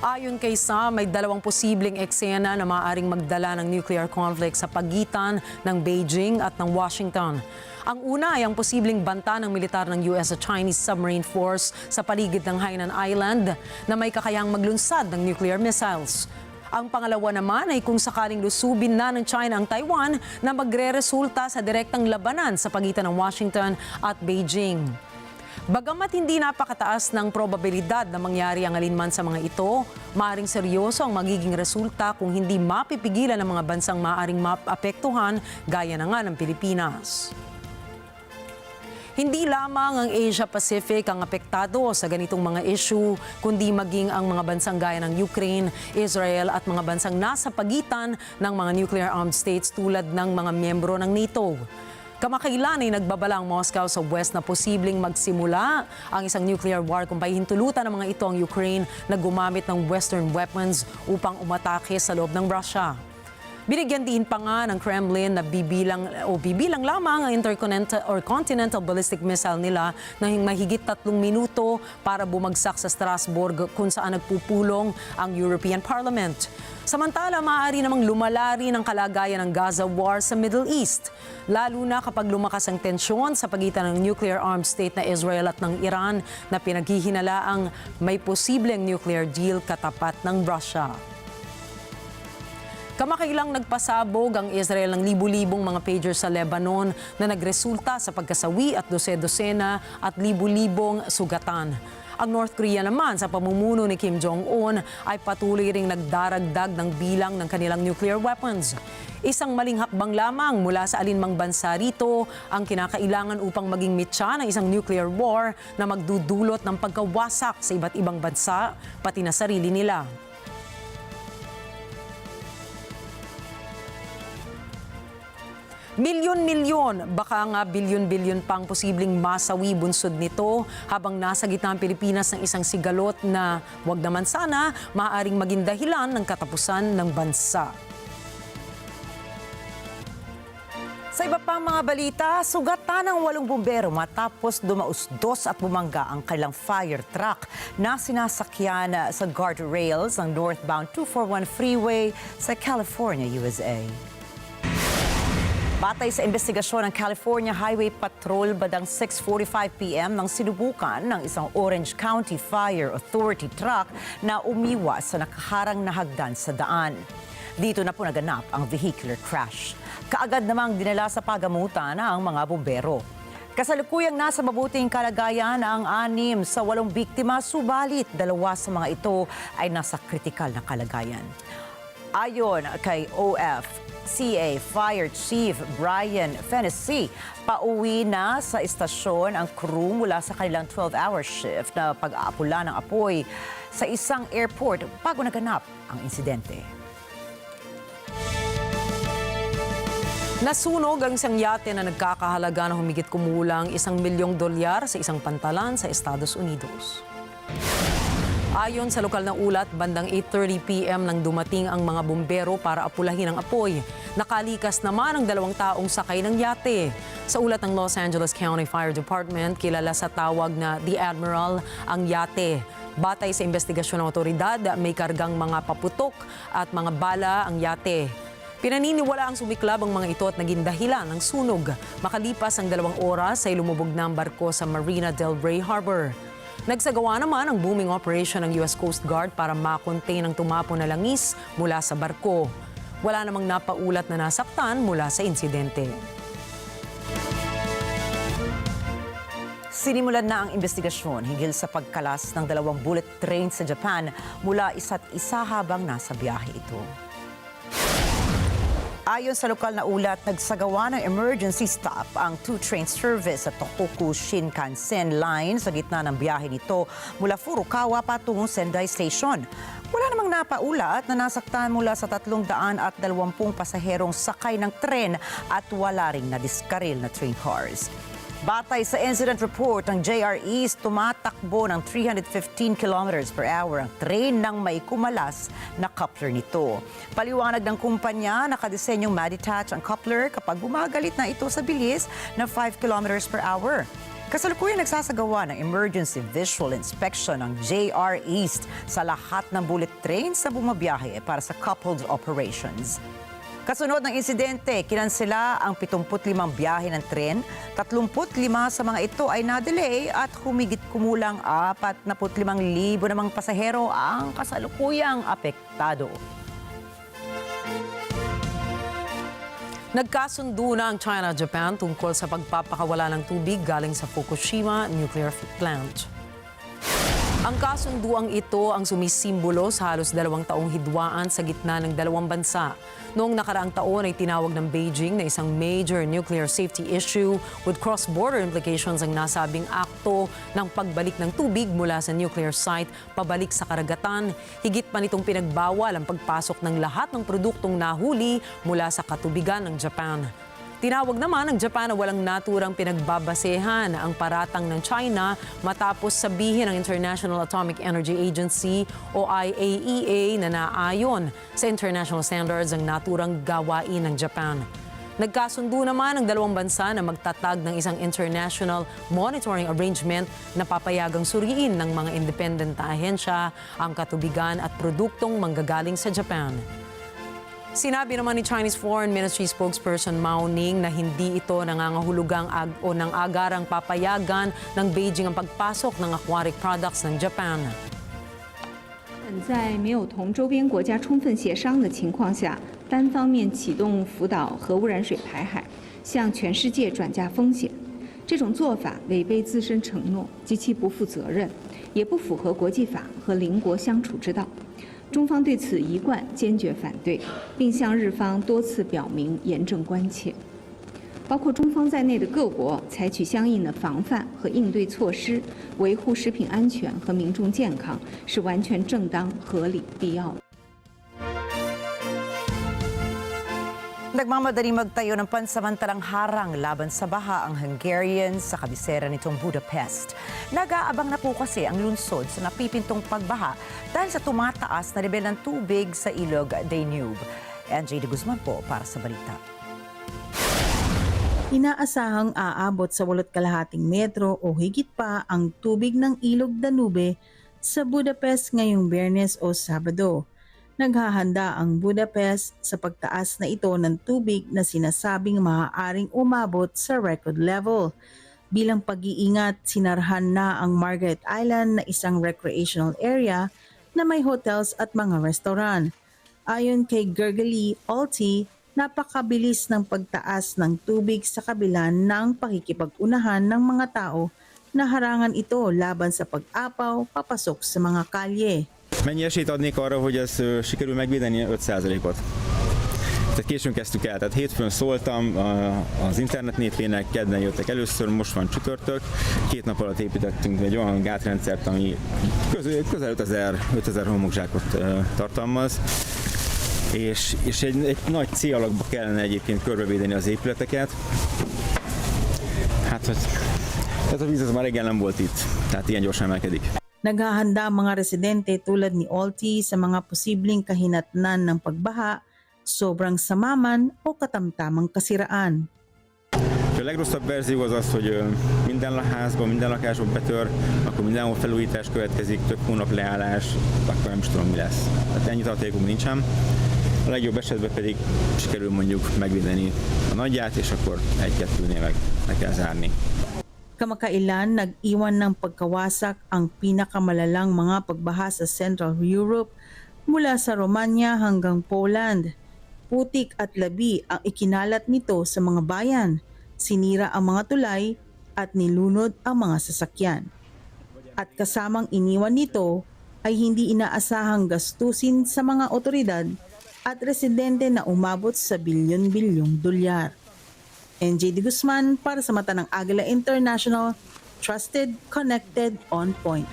Ayon kay Sa, may 2 posibleng eksena na maaaring magdala ng nuclear conflict sa pagitan ng Beijing at ng Washington. Ang una ay ang posibleng banta ng militar ng US sa Chinese Submarine Force sa paligid ng Hainan Island na may kakayahang maglunsad ng nuclear missiles. Ang pangalawa naman ay kung sakaling lusubin na ng China ang Taiwan na magre-resulta sa direktang labanan sa pagitan ng Washington at Beijing. Bagamat hindi napakataas ng probabilidad na mangyari ang alinman sa mga ito, maaaring seryoso ang magiging resulta kung hindi mapipigilan ng mga bansang maaaring maapektuhan gaya na nga ng Pilipinas. Hindi lamang ang Asia-Pacific ang apektado sa ganitong mga issue, kundi maging ang mga bansang gaya ng Ukraine, Israel at mga bansang nasa pagitan ng mga nuclear-armed states tulad ng mga miyembro ng NATO. Kamakailan ay nagbabala ang Moscow sa West na posibleng magsimula ang isang nuclear war kung pahihintulutan ng mga ito ang Ukraine na gumamit ng Western weapons upang umatake sa loob ng Russia. Binigyan din pa nga ng Kremlin na bibilang lamang ang intercontinental ballistic missile nila ng mahigit 3 minuto para bumagsak sa Strasbourg kung saan nagpupulong ang European Parliament. Samantala, maaari namang lumalari ng kalagayan ng Gaza war sa Middle East, lalo na kapag lumakas ang tensyon sa pagitan ng nuclear-armed state na Israel at ng Iran na pinaghihinalaang may posibleng nuclear deal katapat ng Russia. Kamakailang nagpasabog ang Israel ng libu-libong mga pager sa Lebanon na nagresulta sa pagkasawi at dose-dosena at libu-libong sugatan. Ang North Korea naman sa pamumuno ni Kim Jong-un ay patuloy ring nagdaragdag ng bilang ng kanilang nuclear weapons. Isang maling hakbang lamang mula sa alinmang bansa rito ang kinakailangan upang maging mitya ng isang nuclear war na magdudulot ng pagkawasak sa iba't ibang bansa, pati na sarili nila. Milyon-milyon, baka nga bilyon-bilyon pang posibleng masawi bunsod nito habang nasa gitna ang Pilipinas ng isang sigalot na wag naman sana maaaring maging dahilan ng katapusan ng bansa. Sa iba pang mga balita, sugatan ng 8 bumbero matapos dumausdos at bumangga ang kanilang fire truck na sinasakyan sa guardrails ng northbound 241 freeway sa California, USA. Batay sa investigasyon ng California Highway Patrol, badang 6:45 p.m. nang sinubukan ng isang Orange County Fire Authority truck na umiwas sa nakaharang na hagdan sa daan. Dito na po naganap ang vehicular crash. Kaagad namang dinala sa pagamutan ang mga bumbero. Kasalukuyang nasa mabuting kalagayan ang 6 sa 8 biktima, subalit 2 sa mga ito ay nasa kritikal na kalagayan. Ayon kay CA Fire Chief Brian Fennessy, pauwi na sa istasyon ang crew mula sa kanilang 12-hour shift na pag-aapula ng apoy sa isang airport bago naganap ang insidente. Nasunog ang isang yate na nagkakahalaga ng humigit kumulang $1 milyong sa isang pantalan sa Estados Unidos. Ayon sa lokal na ulat, bandang 8:30 p.m. nang dumating ang mga bumbero para apulahin ang apoy. Nakalikas naman ang 2 taong sakay ng yate. Sa ulat ng Los Angeles County Fire Department, kilala sa tawag na The Admiral ang yate. Batay sa investigasyon ng otoridad, may kargang mga paputok at mga bala ang yate. Pinaniniwala ang sumiklab ang mga ito at naging dahilan ng sunog. Makalipas ang 2 oras ay lumubog na ang barko sa Marina del Rey Harbor. Nagsagawa naman ang booming operation ng US Coast Guard para makontain ang tumapo na langis mula sa barko. Wala namang napaulat na nasaktan mula sa insidente. Sinimulan na ang investigasyon hinggil sa pagkalas ng 2 bullet train sa Japan mula isa't isa habang nasa biyahe ito. Ayon sa lokal na ulat, nagsagawa ng emergency stop ang 2-train service sa Tohoku Shinkansen line sa gitna ng biyahe nito mula Furukawa patungong Sendai Station. Wala namang napaulat na nasaktan mula sa 320 pasaherong sakay ng tren at wala ring nadiskaril na train cars. Batay sa incident report ng JR East, tumatakbo ng 315 km per hour ang train ng may kumalas na coupler nito. Paliwanag ng kumpanya, nakadisenyong ma-detach ang coupler kapag bumagalit na ito sa bilis na 5 km per hour. Kasalukuyan nagsasagawa ng emergency visual inspection ng JR East sa lahat ng bullet trains na bumabiyahe para sa coupled operations. Kasunod ng insidente, kinansela ang 75 biyahe ng tren, 35 sa mga ito ay na-delay at humigit kumulang 45,000 namang pasahero ang kasalukuyang apektado. Nagkasundo na ang China at Japan tungkol sa pagpapakawala ng tubig galing sa Fukushima nuclear plant. Ang kasunduang ito ang sumisimbolo sa halos 2 taong hidwaan sa gitna ng 2 bansa. Noong nakaraang taon ay tinawag ng Beijing na isang major nuclear safety issue with cross-border implications ang nasabing akto ng pagbalik ng tubig mula sa nuclear site pabalik sa karagatan. Higit pa nitong pinagbawal ang pagpasok ng lahat ng produktong nahuli mula sa katubigan ng Japan. Tinawag naman ng Japan na walang naturang pinagbabasehan ang paratang ng China matapos sabihin ng International Atomic Energy Agency o IAEA na naayon sa international standards ang naturang gawain ng Japan. Nagkasundo naman ang 2 bansa na magtatag ng isang international monitoring arrangement na papayagang suriin ng mga independent na ahensya ang katubigan at produktong manggagaling sa Japan. Sinabi naman ni Chinese Foreign Ministry spokesperson Mao Ning na hindi ito nangangahulugang o nang agarang papayagan ng Beijing ang pagpasok ng aquatic products ng Japan. 在没有同周边国家充分协商的情况下，单方面启动福岛核污染水排海，向全世界转嫁风险，这种做法违背自身承诺，极其不负责任，也不符合国际法和邻国相处之道。 中方对此一贯坚决反对，并向日方多次表明严正关切。包括中方在内的各国采取相应的防范和应对措施，维护食品安全和民众健康是完全正当、合理、必要的。 Nagmamadaling magtayo ng pansamantalang harang laban sa baha ang Hungarians sa kabisera nitong Budapest. Nag-aabang na po kasi ang lungsod sa napipintong pagbaha dahil sa tumataas na level ng tubig sa ilog Danube. NJ de Guzman po para sa balita. Inaasahang aabot sa 8.5 metro o higit pa ang tubig ng ilog Danube sa Budapest ngayong Biyernes o Sabado. Naghahanda ang Budapest sa pagtaas na ito ng tubig na sinasabing maaaring umabot sa record level. Bilang pag-iingat, sinarhan na ang Margaret Island na isang recreational area na may hotels at mga restaurant. Ayon kay Gergely Olti, napakabilis ng pagtaas ng tubig sa kabila ng pakikipag-unahan ng mga tao na harangan ito laban sa pag-apaw papasok sa mga kalye. Mennyi esélyt adnék arra, hogy ez sikerül megvédeni 5%-ot? Tehát későn kezdtük el, tehát hétfőn szóltam az internet népének, kedden jöttek először, most van csütörtök. 2 nap alatt építettünk egy olyan gátrendszert, ami közel 5000 homokzsákot tartalmaz. És egy nagy C alakba kellene egyébként körbevédeni az épületeket. Hát a víz az már reggel nem volt itt, tehát ilyen gyorsan emelkedik. Naghahanda ang mga residente tulad ni Olti sa mga posibleng kahinatnan ng pagbaha, sobrang samaman o katamtamang kasiraan. A legrosszabb verzió az az, hogy minden házban, minden lakásban betör, akkor mindenhol felújítás következik, több hónap leállás, akkor nem is tudom, mi lesz. Tehát ennyi tartalékunk nincsen. A legjobb esetben pedig sikerül mondjuk megvédeni a nagyját, és akkor egy-kettőnél meg kell zárni. Kamakailan, nag-iwan ng pagkawasak ang pinakamalalang mga pagbaha sa Central Europe mula sa Romania hanggang Poland. Putik at labi ang ikinalat nito sa mga bayan. Sinira ang mga tulay at nilunod ang mga sasakyan. At kasamang iniwan nito ay hindi inaasahang gastusin sa mga otoridad at residente na umabot sa bilyon-bilyong dolyar. NJ De Guzman para sa mata ng Agila International, trusted, connected, on point.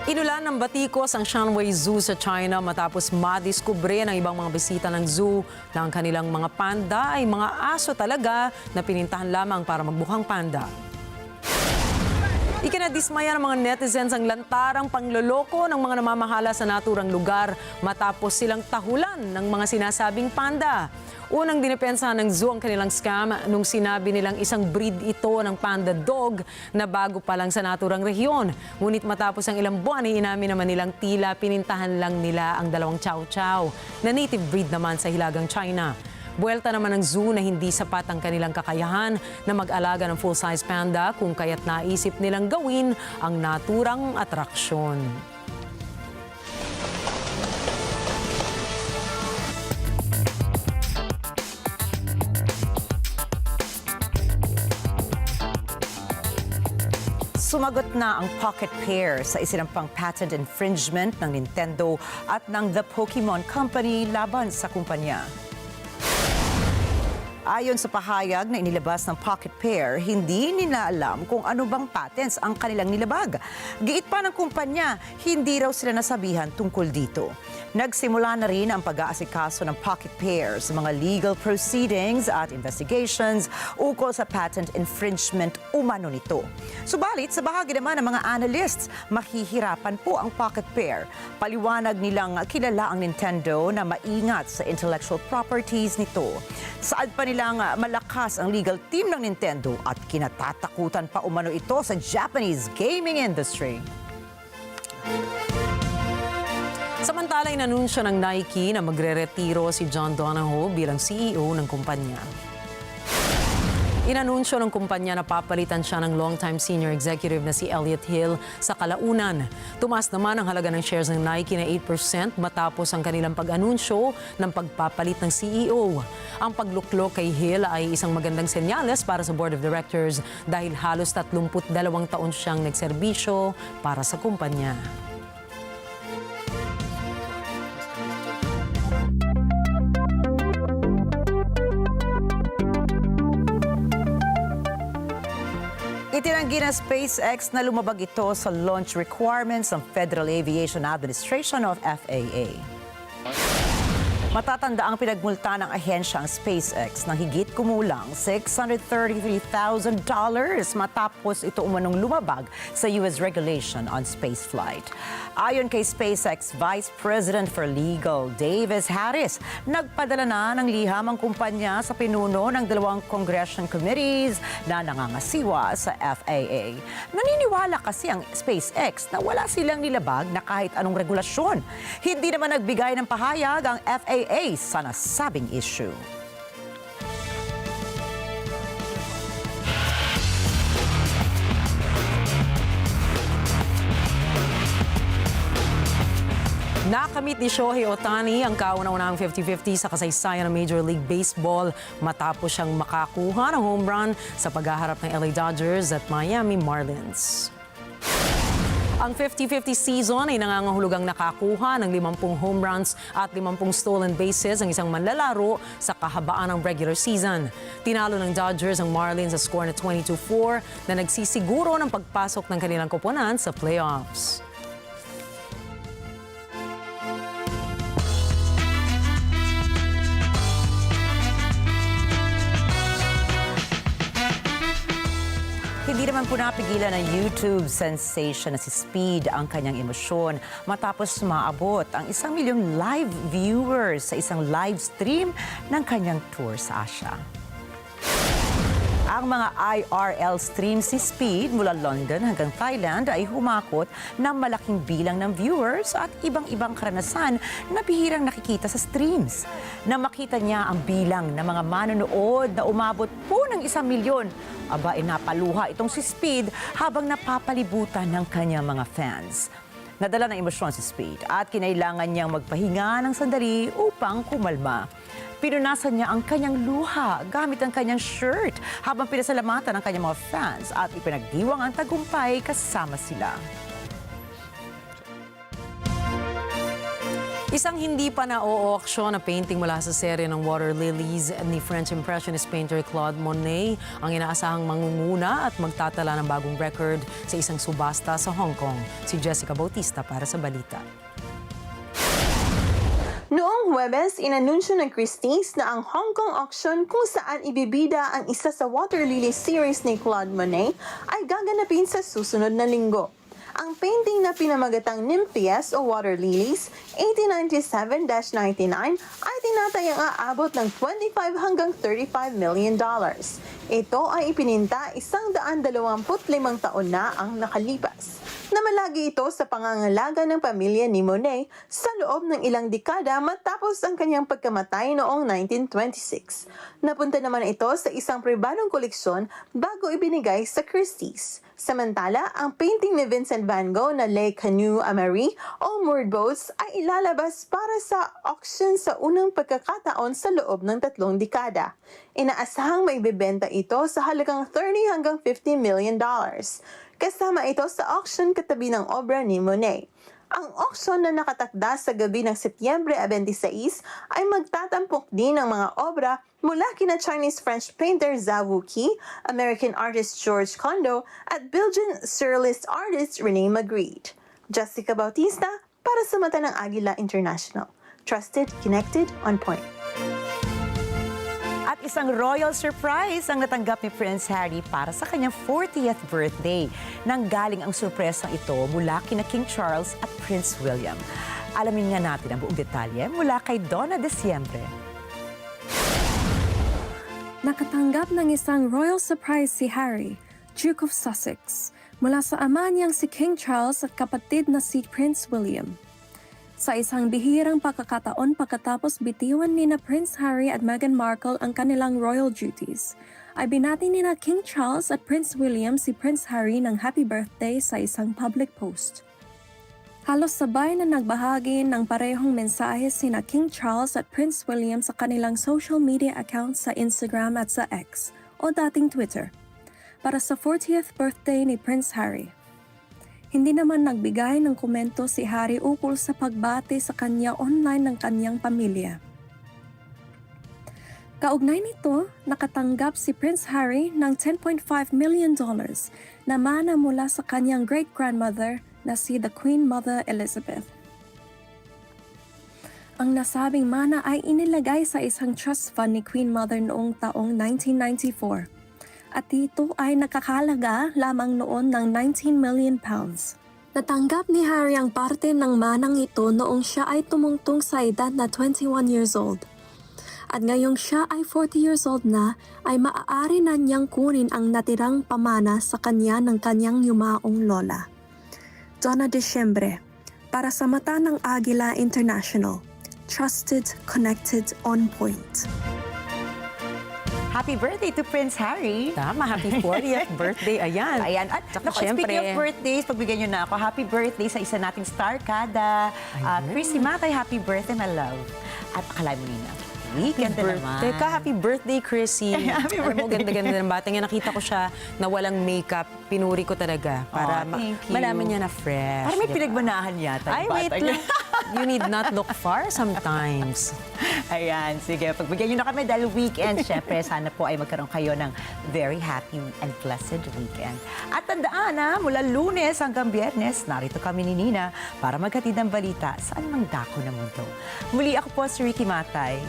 Inulan ng batikos ang Shanwei Zoo sa China matapos madiskubre ng ibang mga bisita ng zoo na ang kanilang mga panda ay mga aso talaga na pinintahan lamang para magbukhang panda. Ikinadismaya ng mga netizens ang lantarang pangloloko ng mga namamahala sa naturang lugar matapos silang tahulan ng mga sinasabing panda. Unang dinepensa ng zoo ang kanilang scam nung sinabi nilang isang breed ito ng panda dog na bago pa lang sa naturang rehiyon. Ngunit matapos ang ilang buwan ay inamin naman nilang tila pinintahan lang nila ang dalawang chow chow na native breed naman sa Hilagang China. Buwelta naman ng zoo na hindi sapat ang kanilang kakayahan na mag-alaga ng full-size panda kung kaya't naisip nilang gawin ang naturang atraksyon. Sumagot na ang Pocket Pair sa isinampang patent infringement ng Nintendo at ng The Pokemon Company laban sa kumpanya. Ayon sa pahayag na inilabas ng Pocket Pair, hindi nila alam kung ano bang patents ang kanilang nilabag. Giit pa ng kumpanya, hindi raw sila nasabihan tungkol dito. Nagsimula na rin ang pag-aasikaso ng Pocket Pair sa mga legal proceedings at investigations ukol sa patent infringement umano nito. Subalit, sa bahagi naman ng mga analysts, mahihirapan po ang Pocket Pair. Paliwanag nilang kilala ang Nintendo na maingat sa intellectual properties nito. Saad pa nilang malakas ang legal team ng Nintendo at kinatatakutan pa umano ito sa Japanese gaming industry. Samantala, inanunsyo ng Nike na magre-retiro si John Donahoe bilang CEO ng kumpanya. Inanunsyo ng kumpanya na papalitan siya ng longtime senior executive na si Elliot Hill sa kalaunan. Tumaas naman ang halaga ng shares ng Nike na 8% matapos ang kanilang pag-anunsyo ng pagpapalit ng CEO. Ang pagluklok kay Hill ay isang magandang senyales para sa board of directors dahil halos 32 taon siyang nagserbisyo para sa kumpanya. Itinanggi ng SpaceX na lumabag ito sa launch requirements ng Federal Aviation Administration of FAA. Matatanda ang pinagmulta ng ahensya ang SpaceX ng higit kumulang $633,000 matapos ito umanong lumabag sa U.S. regulation on spaceflight. Ayon kay SpaceX Vice President for Legal Davis Harris, nagpadala na ng liham ang kumpanya sa pinuno ng 2 congressional committees na nangangasiwa sa FAA. Naniniwala kasi ang SpaceX na wala silang nilabag na kahit anong regulasyon. Hindi naman nagbigay ng pahayag ang FAA sa nasabing issue. Nakamit ni Shohei Ohtani ang kauna-unahang 50-50 sa kasaysayan ng Major League Baseball matapos siyang makakuha ng home run sa paghaharap ng LA Dodgers at Miami Marlins. Ang 50-50 season ay nangangahulugang nakakuha ng 50 home runs at 50 stolen bases ang isang manlalaro sa kahabaan ng regular season. Tinalo ng Dodgers ang Marlins sa score na 22-4 na nagsisiguro ng pagpasok ng kanilang koponan sa playoffs. Hindi Hindi naman po napigilan ng YouTube sensation na si Speed ang kanyang emosyon matapos maabot ang 1 milyong live viewers sa isang live stream ng kanyang tour sa Asia. Ang mga IRL streams ni Speed mula London hanggang Thailand ay humakot ng malaking bilang ng viewers at ibang-ibang karanasan na bihirang nakikita sa streams. Nang makita niya ang bilang ng mga manonood na umabot po ng 1 milyon, aba inapaluha itong si Speed habang napapalibutan ng kanyang mga fans. Nadala ng emosyon si Speed at kinailangan niyang magpahinga ng sandali upang kumalma. Pinunasan niya ang kanyang luha gamit ang kanyang shirt habang pinasalamatan ang kanyang mga fans at ipinagdiwang ang tagumpay kasama sila. Isang hindi pa na-o-auction na painting mula sa serye ng Water Lilies ni French Impressionist painter Claude Monet ang inaasahang mangunguna at magtatala ng bagong record sa isang subasta sa Hong Kong. Si Jessica Bautista para sa balita. Noong Huwebes, inanunsyo ng Christie's na ang Hong Kong auction kung saan ibibida ang isa sa Water Lily series ni Claude Monet ay gaganapin sa susunod na linggo. Ang painting na pinamagatang Nymphias o Water Lilies 1897-99 ay tinatayang aabot ng $25 hanggang $35 million. Ito ay ipininta 125 taon na ang nakalipas. Namalagi ito sa pangangalaga ng pamilya ni Monet sa loob ng ilang dekada matapos ang kanyang pagkamatay noong 1926. Napunta naman ito sa isang pribadong koleksyon bago ibinigay sa Christie's. Samantala, ang painting ni Vincent van Gogh na Les Canoes Améries o Moored Boats ay ilalabas para sa auction sa unang pagkakataon sa loob ng 3 dekada. Inaasahang maibibenta ito sa halagang $30 hanggang $50 million. Kasama ito sa auction katabi ng obra ni Monet. Ang auction na nakatakda sa gabi ng Setyembre 26 ay magtatampok din ng mga obra mula kina Chinese-French painter Zhao Wuqi, American artist George Condo at Belgian surrealist artist René Magritte. Jessica Bautista para sa Mata ng Agila International. Trusted, connected, on point. At isang royal surprise ang natanggap ni Prince Harry para sa kanyang 40th birthday. Nanggaling ang surpresang ito mula kina King Charles at Prince William. Alamin nga natin ang buong detalye mula kay Donna Diciembre. Nakatanggap ng isang royal surprise si Harry, Duke of Sussex, mula sa ama niyang si King Charles at kapatid na si Prince William. Sa isang bihirang pagkakataon pagkatapos bitiwan ni na Prince Harry at Meghan Markle ang kanilang royal duties, ay binati ni na King Charles at Prince William si Prince Harry ng happy birthday sa isang public post. Halos sabay na nagbahagi ng parehong mensahe sina King Charles at Prince William sa kanilang social media accounts sa Instagram at sa X o dating Twitter para sa 40th birthday ni Prince Harry. Hindi naman nagbigay ng komento si Harry ukol sa pagbati sa kanya online ng kanyang pamilya. Kaugnay nito, nakatanggap si Prince Harry ng $10.5 million na mana mula sa kanyang great-grandmother na si the Queen Mother Elizabeth. Ang nasabing mana ay inilagay sa isang trust fund ni Queen Mother noong taong 1994. At ito ay nakakalaga lamang noon ng 19 million pounds. Natanggap ni Harry ang parte ng manang ito noong siya ay tumungtong sa edad na 21 years old. At ngayong siya ay 40 years old na, ay maaari na niyang kunin ang natirang pamana sa kanya ng kanyang yumaong lola. Donna Diciembre, para sa Mata ng Agila International. Trusted, connected, on point. Happy birthday to Prince Harry. Tama, happy 40th birthday. Ayan. Ayan. At speaking of birthdays, pagbigyan nyo na ako, happy birthday sa isa nating star kada. Chrissy Mathay, happy birthday, my love. At akalain mo nina, weekend na naman. Teka, happy birthday, Chrissy. Happy Alam mo, birthday. ganda-ganda ng bata niya. Nakita ko siya na walang makeup. Pinuri ko talaga para thank you. malaman niya na fresh. Parang may diba? pinagmanahan yata. Ay, yung wait bata niya. lang. You need not look far sometimes. Ayan, sige. Pagbigyan nyo na kami dahil weekend. Siyempre, sana po ay magkaroon kayo ng very happy and blessed weekend. At tandaan mula Lunes hanggang Biyernes, narito kami ni Nina para maghatid ng balita saan mang dako ng mundo. Muli ako po si Rikki Mathay.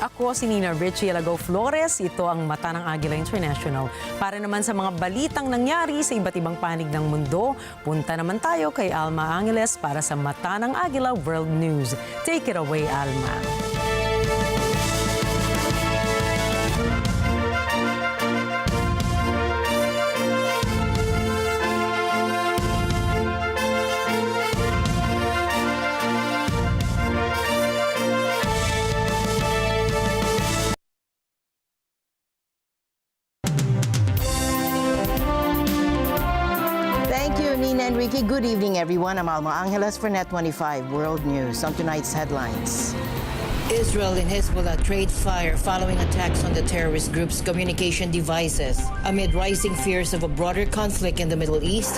Ako si Nina Rikki, Alagao, Flores. Ito ang Mata ng Agila International. Para naman sa mga balitang nangyari sa iba't ibang panig ng mundo, punta naman tayo kay Alma para sa Mata ng Agila World News. Take it away, Alma. Thank you, Nina and Rikki. Good evening, everyone. I'm Alma Angeles for Net25 World News. On tonight's headlines. Israel and Hezbollah trade fire following attacks on the terrorist group's communication devices. Amid rising fears of a broader conflict in the Middle East,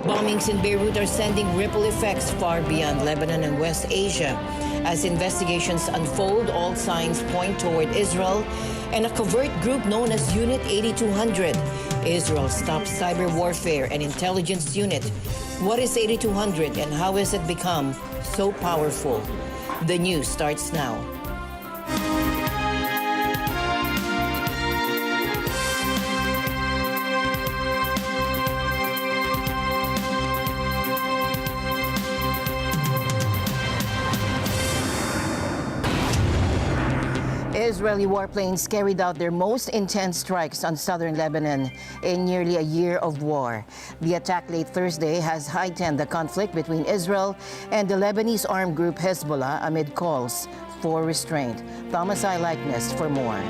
bombings in Beirut are sending ripple effects far beyond Lebanon and West Asia. As investigations unfold, all signs point toward Israel and a covert group known as Unit 8200. Israel stops cyber warfare and intelligence unit. What is 8200 and how has it become so powerful? The news starts now. Israeli warplanes carried out their most intense strikes on southern Lebanon in nearly a year of war. The attack late Thursday has heightened the conflict between Israel and the Lebanese armed group Hezbollah amid calls for restraint. Mathay likeness for more.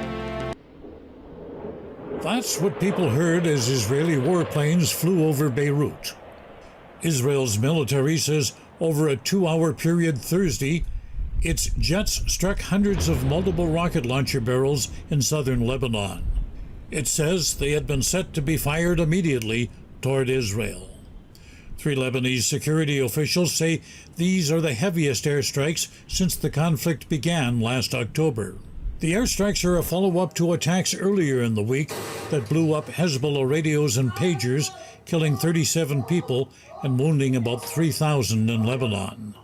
That's what people heard as Israeli warplanes flew over Beirut. Israel's military says over a 2-hour period Thursday, its jets struck hundreds of multiple rocket launcher barrels in southern Lebanon. It says they had been set to be fired immediately toward Israel. 3 Lebanese security officials say these are the heaviest airstrikes since the conflict began last October. The airstrikes are a follow-up to attacks earlier in the week that blew up Hezbollah radios and pagers, killing 37 people and wounding about 3,000 in Lebanon.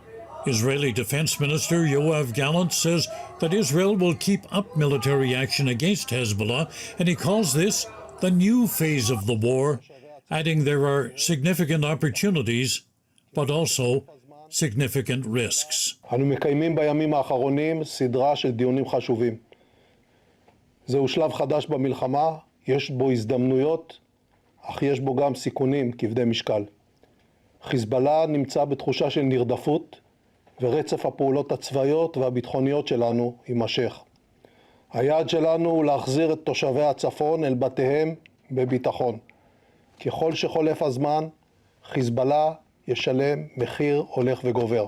Israeli Defense Minister Yoav Gallant says that Israel will keep up military action against Hezbollah, and he calls this the new phase of the war, adding there are significant opportunities, but also significant risks. אנו מקיימים בימים האחרונים סדרה של דיונים חשובים. זהו שלב חדש במלחמה, יש בו הזדמנויות, אך יש בו גם סיכונים כבדי משקל. חיזבאללה נמצא בתחושה של נרדפות, ורצף הפעולות הצבאיות והביטחוניות שלנו יימשך. היעד שלנו הוא להחזיר את תושבי הצפון אל בתיהם בביטחון. ככל שחולף הזמן, חיזבאללה ישלם מחיר הולך וגובר.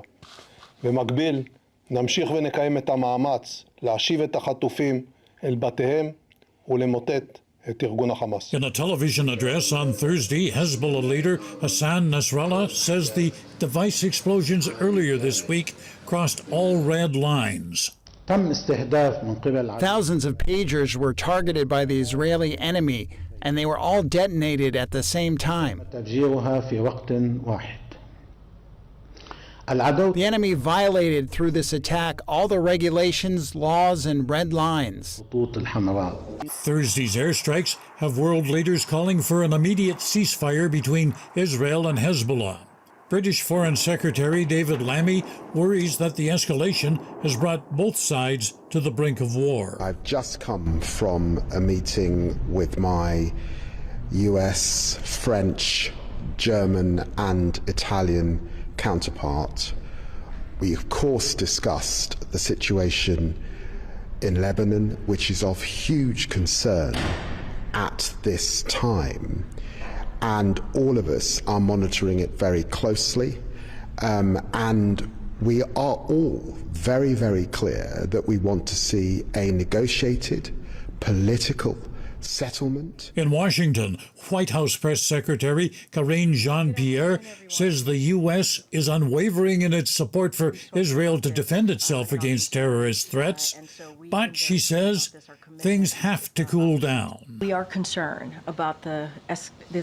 במקביל, נמשיך ונקיים את המאמץ להשיב את החטופים אל בתיהם ולמוטט את ארגון החמאס. In a television address on Thursday, Hezbollah leader Hassan Nasrallah says the device explosions earlier this week crossed all red lines. Thousands of pagers were targeted by the Israeli enemy, and they were all detonated at the same time. The enemy violated through this attack all the regulations, laws, and red lines. Thursday's airstrikes have world leaders calling for an immediate ceasefire between Israel and Hezbollah. British Foreign Secretary David Lammy worries that the escalation has brought both sides to the brink of war. I've just come from a meeting with my US, French, German, and Italian counterpart. We of course discussed the situation in Lebanon, which is of huge concern at this time, and all of us are monitoring it very closely, and we are all very, very clear that we want to see a negotiated political settlement. In Washington, White House Press Secretary Karine Jean-Pierre says the U.S. is unwavering in its support for Israel to defend itself against terrorist threats. But she says things have to cool down. We are concerned about the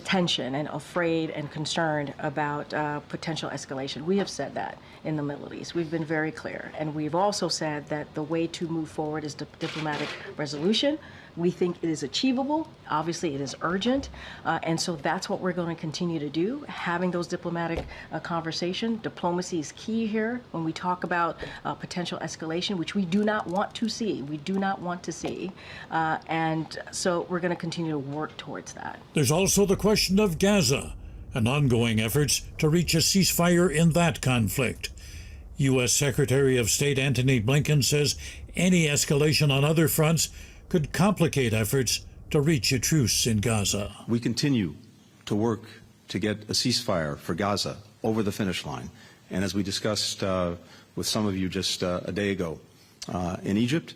tension and afraid and concerned about potential escalation. We have said that in the Middle East. We've been very clear. And we've also said that the way to move forward is diplomatic resolution. We think it is achievable. Obviously, it is urgent. And so that's what we're going to continue to do, having those diplomatic conversations. Diplomacy is key here when we talk about potential escalation, which we do not want to see. We do not want to see. And so we're going to continue to work towards that. There's also the question of Gaza and ongoing efforts to reach a ceasefire in that conflict. U.S. Secretary of State Antony Blinken says any escalation on other fronts could complicate efforts to reach a truce in Gaza. We continue to work to get a ceasefire for Gaza over the finish line. And as we discussed with some of you just a day ago, in Egypt,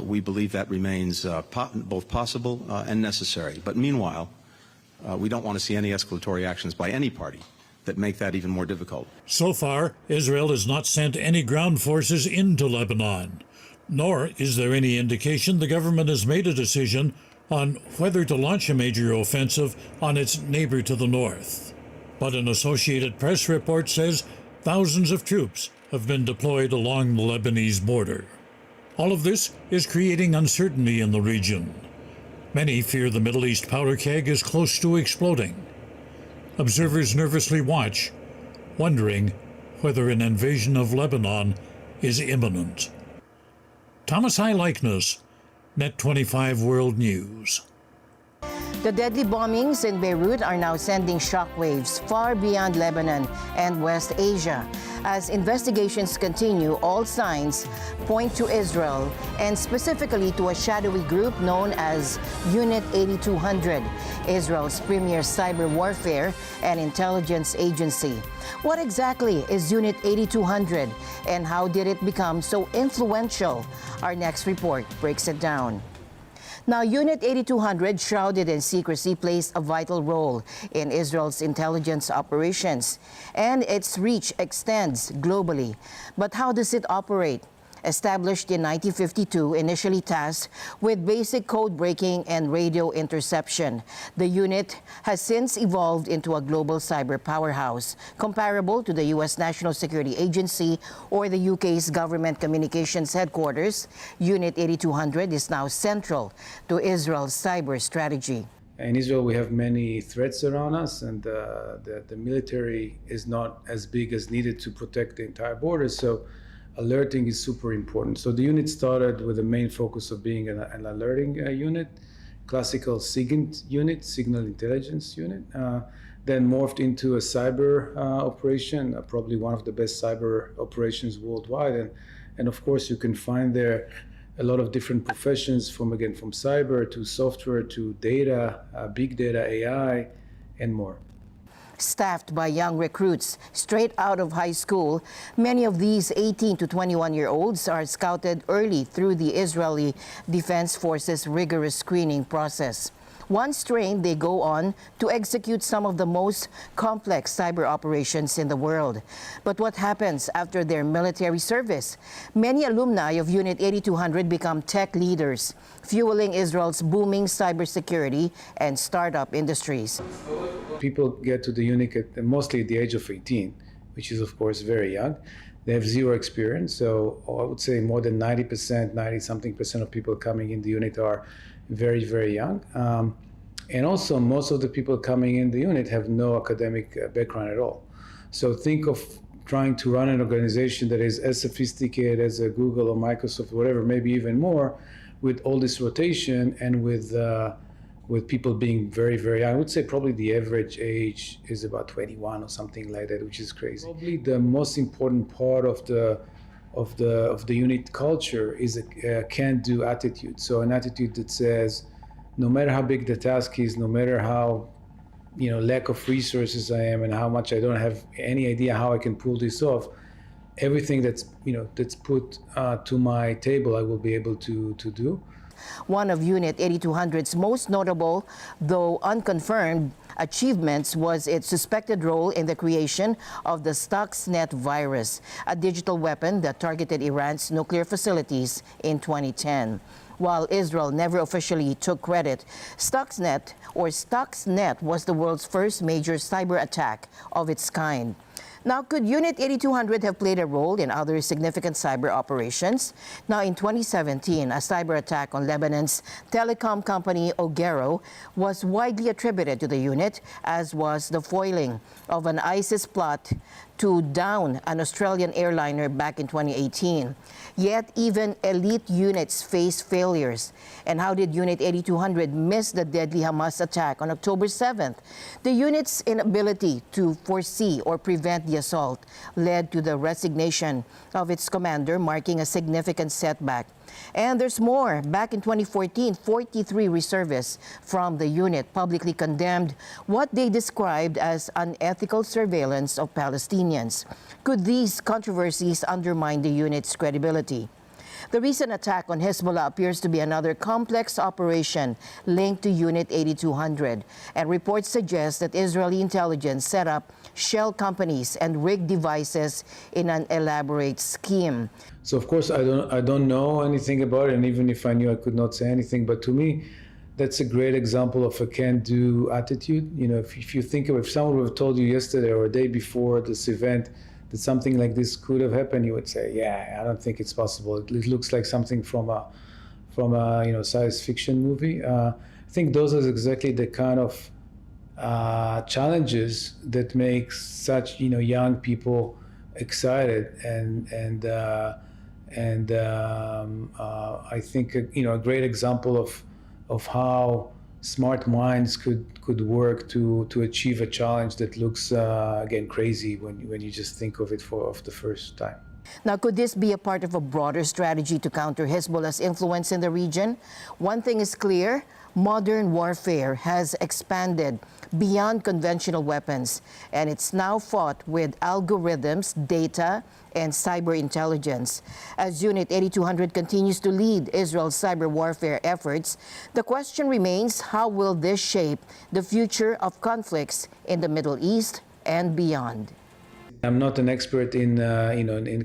we believe that remains both possible and necessary. But meanwhile, we don't want to see any escalatory actions by any party that make that even more difficult. So far, Israel has not sent any ground forces into Lebanon, nor is there any indication the government has made a decision on whether to launch a major offensive on its neighbor to the north. But an Associated Press report says thousands of troops have been deployed along the Lebanese border. All of this is creating uncertainty in the region. Many fear the Middle East powder keg is close to exploding. Observers nervously watch, wondering whether an invasion of Lebanon is imminent. Thomas I. Likeness, Net 25 World News. The deadly bombings in Beirut are now sending shockwaves far beyond Lebanon and West Asia. As investigations continue, all signs point to Israel and specifically to a shadowy group known as Unit 8200, Israel's premier cyber warfare and intelligence agency. What exactly is Unit 8200 and how did it become so influential? Our next report breaks it down. Now, Unit 8200, shrouded in secrecy, plays a vital role in Israel's intelligence operations, and its reach extends globally. But how does it operate? Established in 1952, initially tasked with basic code breaking and radio interception, the unit has since evolved into a global cyber powerhouse, comparable to the U.S. National Security Agency or the UK's Government Communications Headquarters. Unit 8200 is now central to Israel's cyber strategy. In Israel, we have many threats around us, and the military is not as big as needed to protect the entire border. So alerting is super important. So the unit started with the main focus of being an alerting unit, classical SIGINT unit, signal intelligence unit, then morphed into a cyber operation, probably one of the best cyber operations worldwide. And of course, you can find there a lot of different professions from cyber to software to data, big data, AI, and more. Staffed by young recruits straight out of high school, many of these 18 to 21-year-olds are scouted early through the Israeli Defense Forces' rigorous screening process. Once trained, they go on to execute some of the most complex cyber operations in the world. But what happens after their military service? Many alumni of Unit 8200 become tech leaders, fueling Israel's booming cybersecurity and startup industries. People get to the unit mostly at the age of 18, which is of course very young. They have zero experience, so I would say more than 90% of people coming in the unit are very, very young. And also, most of the people coming in the unit have no academic background at all. So think of trying to run an organization that is as sophisticated as a Google or Microsoft, whatever, maybe even more, with all this rotation and with people being very, very young. I would say probably the average age is about 21 or something like that, which is crazy. Probably the most important part of the unit culture is a can-do attitude. So an attitude that says, no matter how big the task is, no matter how lack of resources I am and how much I don't have any idea how I can pull this off, everything that's put to my table I will be able to do. One of Unit 8200's most notable, though unconfirmed, achievements was its suspected role in the creation of the Stuxnet virus, a digital weapon that targeted Iran's nuclear facilities in 2010. While Israel never officially took credit, Stuxnet was the world's first major cyber attack of its kind. Now, could Unit 8200 have played a role in other significant cyber operations? Now, in 2017, a cyber attack on Lebanon's telecom company Agila was widely attributed to the unit, as was the foiling of an ISIS plot to down an Australian airliner back in 2018. Yet, even elite units face failures. And how did Unit 8200 miss the deadly Hamas attack on October 7th? The unit's inability to foresee or prevent the assault led to the resignation of its commander, marking a significant setback. And there's more. Back in 2014, 43 reservists from the unit publicly condemned what they described as unethical surveillance of Palestinians. Could these controversies undermine the unit's credibility? The recent attack on Hezbollah appears to be another complex operation linked to Unit 8200, and reports suggest that Israeli intelligence set up shell companies and rigged devices in an elaborate scheme. So of course I don't know anything about it, and even if I knew, I could not say anything. But to me, that's a great example of a can-do attitude. You know, if you think of, if someone would have told you yesterday or a day before this event that something like this could have happened, you would say, yeah, I don't think it's possible. It looks like something from a science fiction movie. I think those are exactly the kind of challenges that make such young people excited, and I think a great example of how smart minds could work to achieve a challenge that looks again crazy when you just think of it of the first time. Now, could this be a part of a broader strategy to counter Hezbollah's influence in the region? One thing is clear: modern warfare has expanded beyond conventional weapons, and it's now fought with algorithms, data, and cyber intelligence. As Unit 8200 continues to lead Israel's cyber warfare efforts, the question remains: how will this shape the future of conflicts in the Middle East and beyond? I'm not an expert in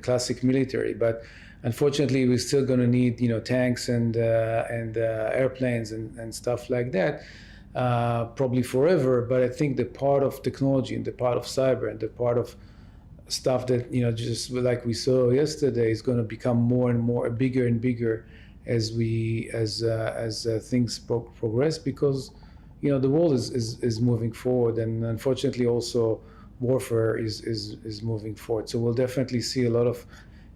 classic military, but unfortunately, we're still going to need tanks and airplanes and stuff like that, probably forever. But I think the part of technology and the part of cyber and the part of stuff that just like we saw yesterday is going to become more and more bigger and bigger as things progress, because the world is moving forward, and unfortunately also warfare is moving forward. So we'll definitely see a lot of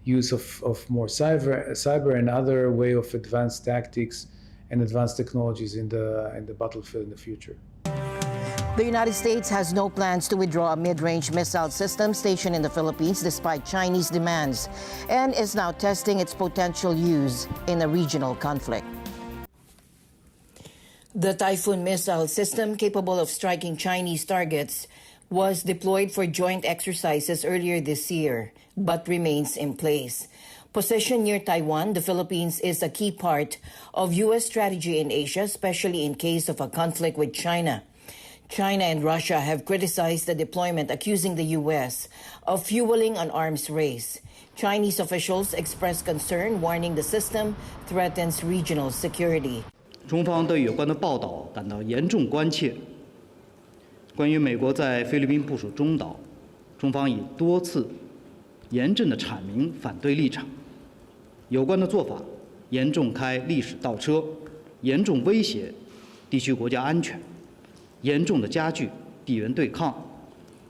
use of more cyber and other way of advanced tactics and advanced technologies in the battlefield in the future. The United States has no plans to withdraw a mid-range missile system stationed in the Philippines despite Chinese demands, and is now testing its potential use in a regional conflict. The Typhoon missile system, capable of striking Chinese targets, was deployed for joint exercises earlier this year, but remains in place. Positioned near Taiwan, the Philippines is a key part of U.S. strategy in Asia, especially in case of a conflict with China. China and Russia have criticized the deployment, accusing the U.S. of fueling an arms race. Chinese officials expressed concern, warning the system threatens regional security. 中方对有关的报道感到严重关切。关于美国在菲律宾部署中导，中方已多次严正地阐明反对立场。有关的做法严重开历史倒车，严重威胁地区国家安全，严重地加剧地缘对抗，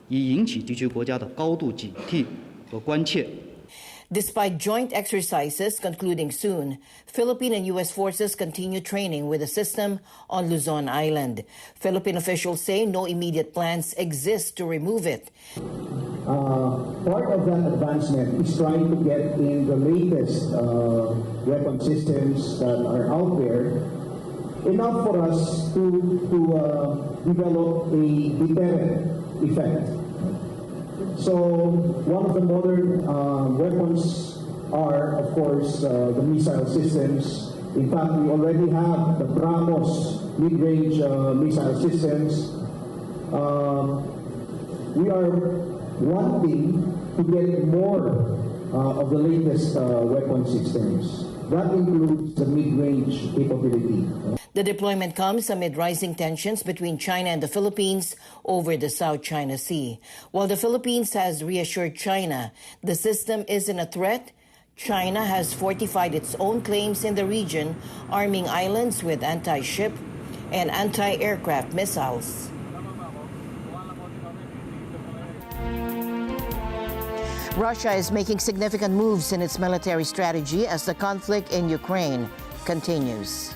已引起地区国家的高度警惕和关切。 Despite joint exercises concluding soon, Philippine and U.S. forces continue training with the system on Luzon Island. Philippine officials say no immediate plans exist to remove it. Part of that advancement is trying to get in the latest weapon systems that are out there, enough for us to develop a deterrent effect. So one of the modern weapons are, of course, the missile systems In fact, we already have the BrahMos mid-range missile systems. We are wanting to get more of the latest weapon systems. That includes the mid-range capability. The deployment comes amid rising tensions between China and the Philippines over the South China Sea. While the Philippines has reassured China the system isn't a threat, China has fortified its own claims in the region, arming islands with anti-ship and anti-aircraft missiles. Russia is making significant moves in its military strategy as the conflict in Ukraine continues.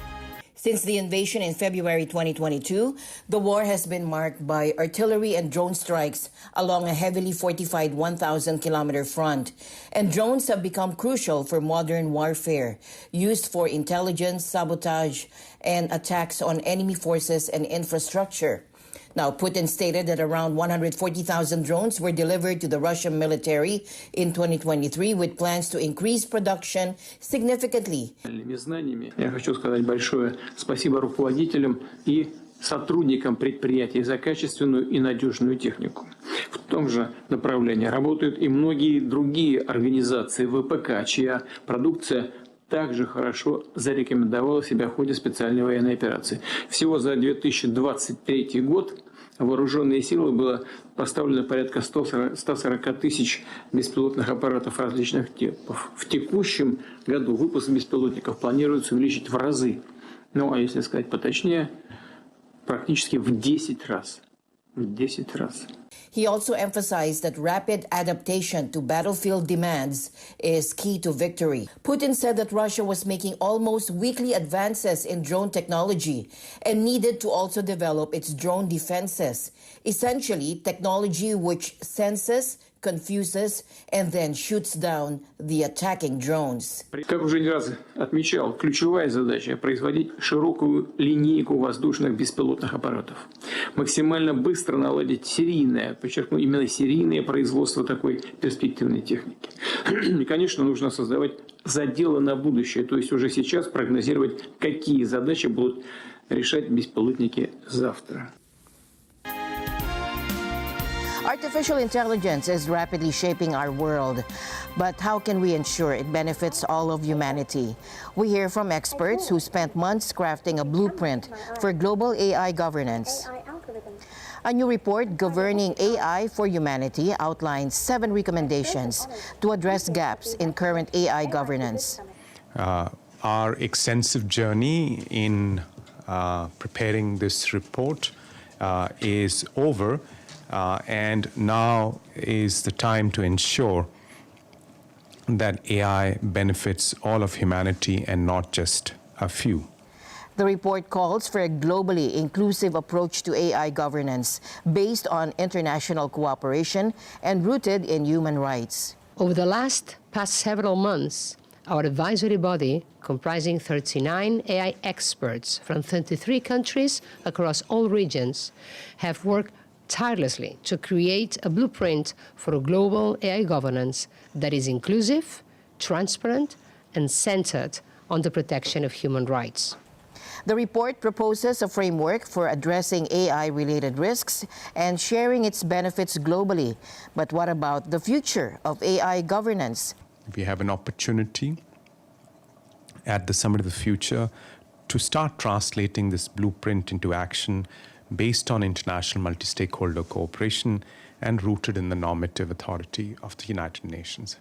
Since the invasion in February 2022, the war has been marked by artillery and drone strikes along a heavily fortified 1,000-kilometer front. And drones have become crucial for modern warfare, used for intelligence, sabotage, and attacks on enemy forces and infrastructure. Now, Putin stated that around 140,000 drones were delivered to the Russian military in 2023, with plans to increase production significantly. Я хочу сказать большое спасибо руководителям и сотрудникам предприятий за качественную и надежную технику. В том же направлении работают и многие другие организации ВПК, чья продукция также хорошо зарекомендовала себя в ходе специальной военной операции. Всего за 2023 год в вооруженные силы было поставлено порядка 140 тысяч беспилотных аппаратов различных типов. В текущем году выпуск беспилотников планируется увеличить в разы. Ну, а если сказать поточнее, практически в 10 раз. В 10 раз. He also emphasized that rapid adaptation to battlefield demands is key to victory. Putin said that Russia was making almost weekly advances in drone technology and needed to also develop its drone defenses, essentially technology which senses, confuses, and then shoots down the attacking drones. Как уже не раз отмечал, ключевая задача – производить широкую линейку воздушных беспилотных аппаратов. Максимально быстро наладить серийное, подчеркну, именно серийное производство такой перспективной техники. И, конечно, нужно создавать заделы на будущее, то есть уже сейчас прогнозировать, какие задачи будут решать беспилотники завтра. Artificial intelligence is rapidly shaping our world, but how can we ensure it benefits all of humanity? We hear from experts who spent months crafting a blueprint for global AI governance. A new report, Governing AI for Humanity, outlines 7 recommendations to address gaps in current AI governance. Our extensive journey in preparing this report is over. And now is the time to ensure that AI benefits all of humanity and not just a few. The report calls for a globally inclusive approach to AI governance based on international cooperation and rooted in human rights. Over the past several months, our advisory body, comprising 39 AI experts from 23 countries across all regions, have worked tirelessly to create a blueprint for a global AI governance that is inclusive, transparent, and centered on the protection of human rights. The report proposes a framework for addressing AI-related risks and sharing its benefits globally. But what about the future of AI governance? We have an opportunity at the Summit of the Future to start translating this blueprint into action based on international multi-stakeholder cooperation and rooted in the normative authority of the United Nations.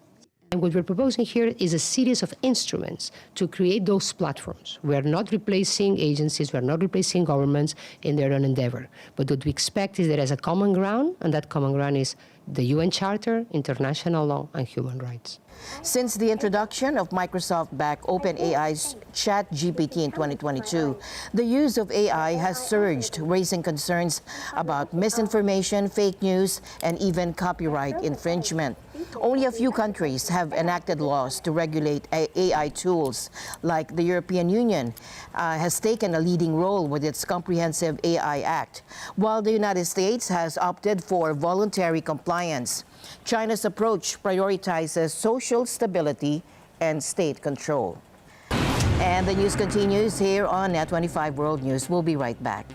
And what we're proposing here is a series of instruments to create those platforms. We are not replacing agencies, we are not replacing governments in their own endeavor. But what we expect is there is a common ground, and that common ground is the UN Charter, international law, and human rights. Since the introduction of Microsoft-backed OpenAI's ChatGPT in 2022, the use of AI has surged, raising concerns about misinformation, fake news, and even copyright infringement. Only a few countries have enacted laws to regulate AI tools, like the European Union has taken a leading role with its Comprehensive AI Act, while the United States has opted for voluntary compliance. China's approach prioritizes social stability and state control. And the news continues here on Net 25 World News. We'll be right back.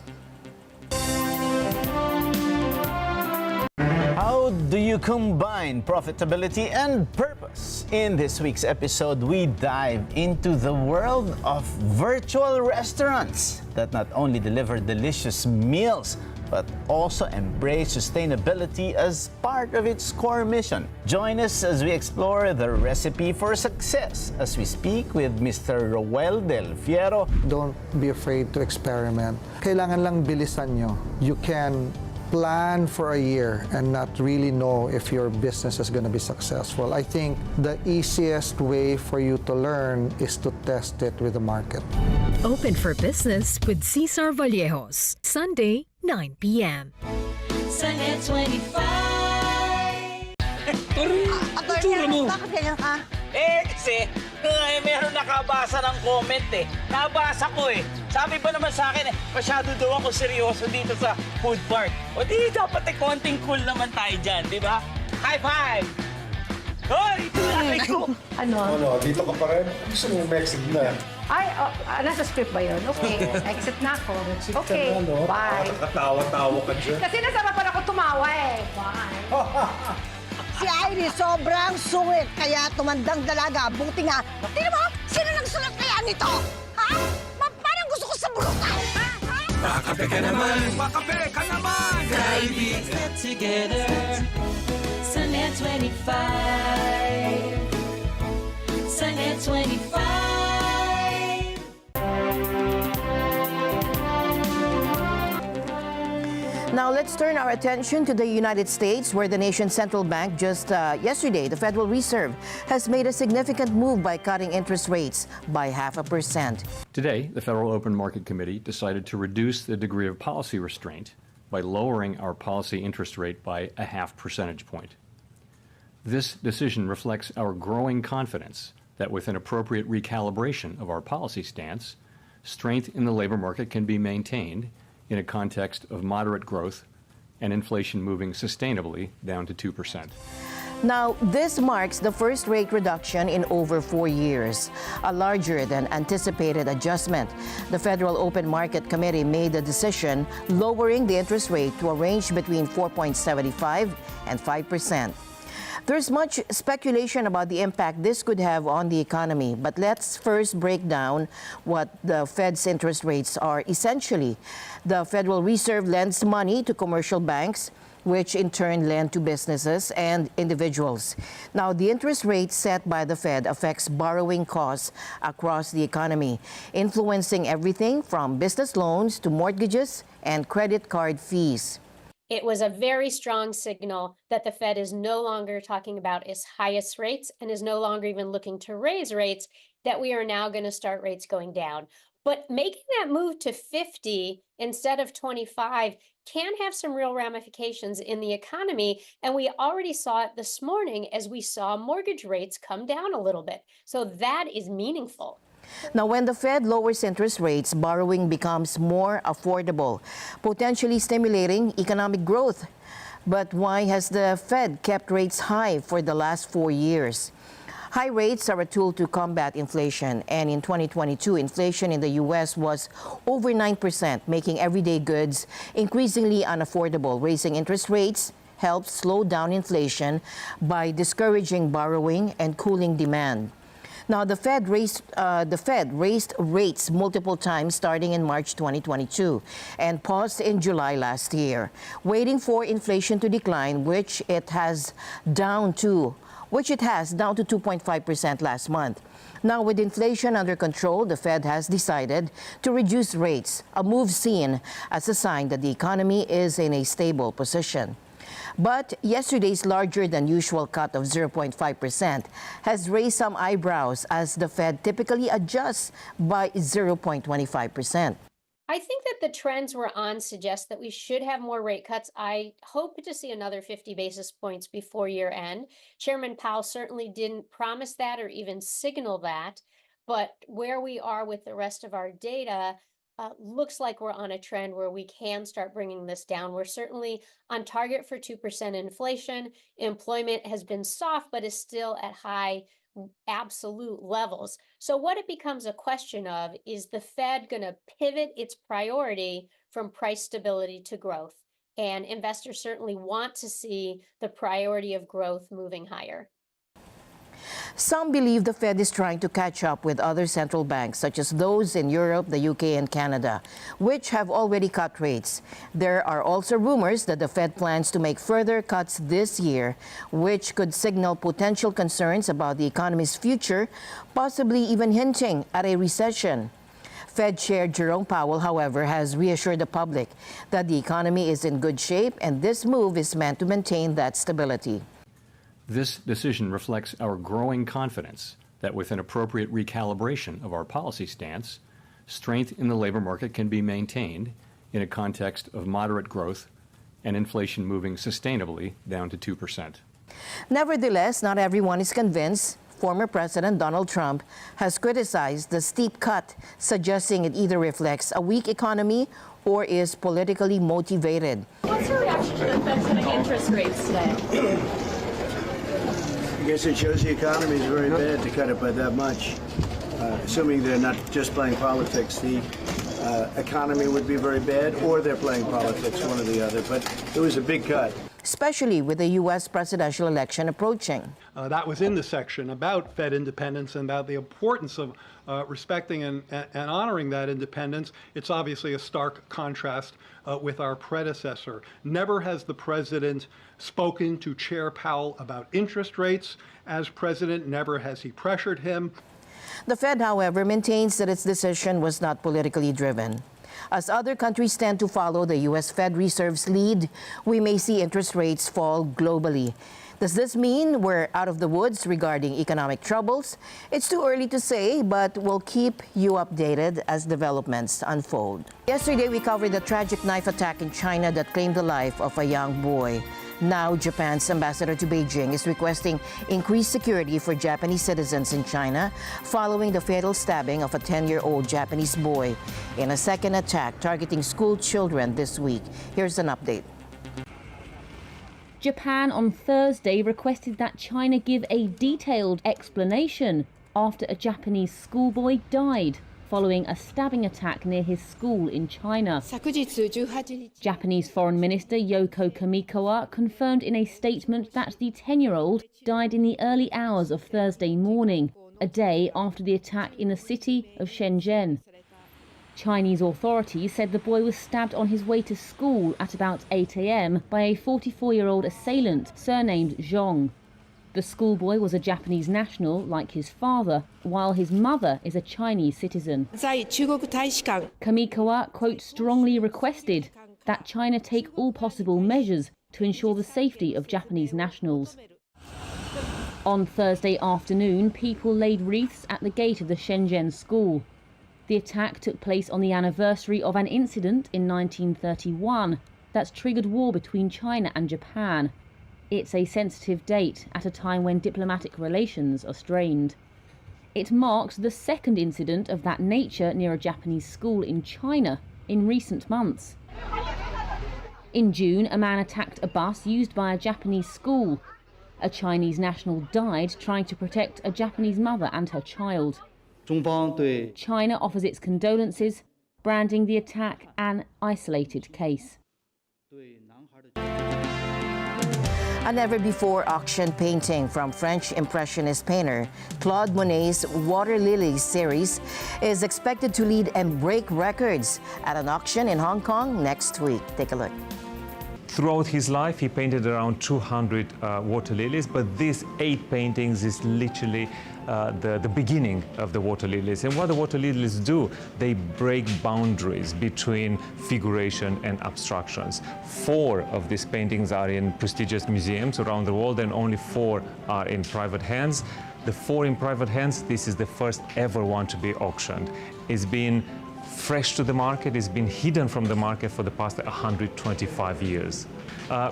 How do you combine profitability and purpose? In this week's episode, we dive into the world of virtual restaurants that not only deliver delicious meals, but also embrace sustainability as part of its core mission. Join us as we explore the recipe for success as we speak with Mr. Roel Del Fiero. Don't be afraid to experiment. Kailangan lang bilisan nyo. You can plan for a year and not really know if your business is going to be successful. I think the easiest way for you to learn is to test it with the market. Open for Business with Cesar Vallejos, Sunday, 9 p.m. Sunday 25. Itsura mo. Bakit ganyan ka? Kasi meron nakabasa ng comment Nabasa ko Sabi pa naman sa akin masyado daw ako seryoso dito sa food park. O di dapat konting cool naman tayo dyan, di ba? High five! Hoy! Ito Ano, dito ka pa rin? Gusto mo Mexico na? Ay, nasa script ba yun? Okay, exit na ako. Okay, bye. Nakakatawa-tawa ka dyan. Kasi nasarapan ako tumawa Bye. Si Iris sobrang sungit, kaya tumandang dalaga. Buti nga. Tingnan mo, sino nagsulat kaya nito? Ha? Parang gusto ko sa brutal. Bakape ka naman! Bakape ka naman! Fridays get together. Sunday 25. Sunday 25. Now let's turn our attention to the United States, where the nation's central bank just yesterday, the Federal Reserve, has made a significant move by cutting interest rates by 0.5%. Today, the Federal Open Market Committee decided to reduce the degree of policy restraint by lowering our policy interest rate by 0.5 percentage point. This decision reflects our growing confidence that with an appropriate recalibration of our policy stance, strength in the labor market can be maintained in a context of moderate growth and inflation moving sustainably down to 2%. Now, this marks the first rate reduction in over 4 years, a larger than anticipated adjustment. The Federal Open Market Committee made the decision lowering the interest rate to a range between 4.75 and 5%. There's much speculation about the impact this could have on the economy, but let's first break down what the Fed's interest rates are. Essentially, the Federal Reserve lends money to commercial banks, which in turn lend to businesses and individuals. Now, the interest rate set by the Fed affects borrowing costs across the economy, influencing everything from business loans to mortgages and credit card fees. It was a very strong signal that the Fed is no longer talking about its highest rates and is no longer even looking to raise rates, that we are now going to start rates going down. But making that move to 50 instead of 25 can have some real ramifications in the economy. And we already saw it this morning as we saw mortgage rates come down a little bit. So that is meaningful. Now, when the Fed lowers interest rates, borrowing becomes more affordable, potentially stimulating economic growth. But why has the Fed kept rates high for the last 4 years? High rates are a tool to combat inflation, and in 2022, inflation in the U.S. was over 9%, making everyday goods increasingly unaffordable. Raising interest rates helps slow down inflation by discouraging borrowing and cooling demand. Now, the Fed raised rates multiple times starting in March 2022 and paused in July last year, waiting for inflation to decline, which it has down to 2.5% last month. Now, with inflation under control, the Fed has decided to reduce rates, a move seen as a sign that the economy is in a stable position. But yesterday's larger than usual cut of 0.5% has raised some eyebrows as the Fed typically adjusts by 0.25%. I think that the trends we're on suggest that we should have more rate cuts. I hope to see another 50 basis points before year end. Chairman Powell certainly didn't promise that or even signal that, but where we are with the rest of our data, looks like we're on a trend where we can start bringing this down. We're certainly on target for 2% inflation. Employment has been soft, but is still at high absolute levels. So what it becomes a question of is the Fed going to pivot its priority from price stability to growth? And investors certainly want to see the priority of growth moving higher. Some believe the Fed is trying to catch up with other central banks, such as those in Europe, the UK, and Canada, which have already cut rates. There are also rumors that the Fed plans to make further cuts this year, which could signal potential concerns about the economy's future, possibly even hinting at a recession. Fed Chair Jerome Powell, however, has reassured the public that the economy is in good shape and this move is meant to maintain that stability. This decision reflects our growing confidence that with an appropriate recalibration of our policy stance, strength in the labor market can be maintained in a context of moderate growth and inflation moving sustainably down to 2%. Nevertheless, not everyone is convinced. Former President Donald Trump has criticized the steep cut, suggesting it either reflects a weak economy or is politically motivated. What's your reaction to the Fed cutting interest rates today? I guess it shows the economy is very bad to cut it by that much. Assuming they're not just playing politics, the economy would be very bad, or they're playing politics, one or the other. But it was a big cut. Especially with the U.S. presidential election approaching. That was in the section about Fed independence and about the importance of respecting and honoring that independence. It's obviously a stark contrast with our predecessor. Never has the president spoken to Chair Powell about interest rates. As president, never has he pressured him. The Fed, however, maintains that its decision was not politically driven. As other countries tend to follow the U.S. Fed Reserve's lead, we may see interest rates fall globally. Does this mean we're out of the woods regarding economic troubles? It's too early to say, but we'll keep you updated as developments unfold. Yesterday, we covered the tragic knife attack in China that claimed the life of a young boy. Now, Japan's ambassador to Beijing is requesting increased security for Japanese citizens in China following the fatal stabbing of a 10-year-old Japanese boy in a second attack targeting school children this week. Here's an update. Japan on Thursday requested that China give a detailed explanation after a Japanese schoolboy died following a stabbing attack near his school in China. Japanese Foreign Minister Yoko Kamikawa confirmed in a statement that the 10-year-old died in the early hours of Thursday morning, a day after the attack in the city of Shenzhen. Chinese authorities said the boy was stabbed on his way to school at about 8 a.m. by a 44-year-old assailant surnamed Zhong. The schoolboy was a Japanese national like his father, while his mother is a Chinese citizen. Kamikawa, quote, strongly requested that China take all possible measures to ensure the safety of Japanese nationals. On Thursday afternoon, people laid wreaths at the gate of the Shenzhen school. The attack took place on the anniversary of an incident in 1931 that's triggered war between China and Japan. It's a sensitive date at a time when diplomatic relations are strained. It marks the second incident of that nature near a Japanese school in China in recent months. In June, a man attacked a bus used by a Japanese school. A Chinese national died trying to protect a Japanese mother and her child. China offers its condolences, branding the attack an isolated case. A never-before auction painting from French Impressionist painter Claude Monet's Water Lilies series is expected to lead and break records at an auction in Hong Kong next week. Take a look. Throughout his life, he painted around 200 water lilies, but these 8 paintings is literally the beginning of the water lilies. And what the water lilies do, they break boundaries between figuration and abstractions. 4 of these paintings are in prestigious museums around the world, and only 4 are in private hands. The 4 in private hands, this is the first ever one to be auctioned. It's been fresh to the market, it's been hidden from the market for the past 125 years.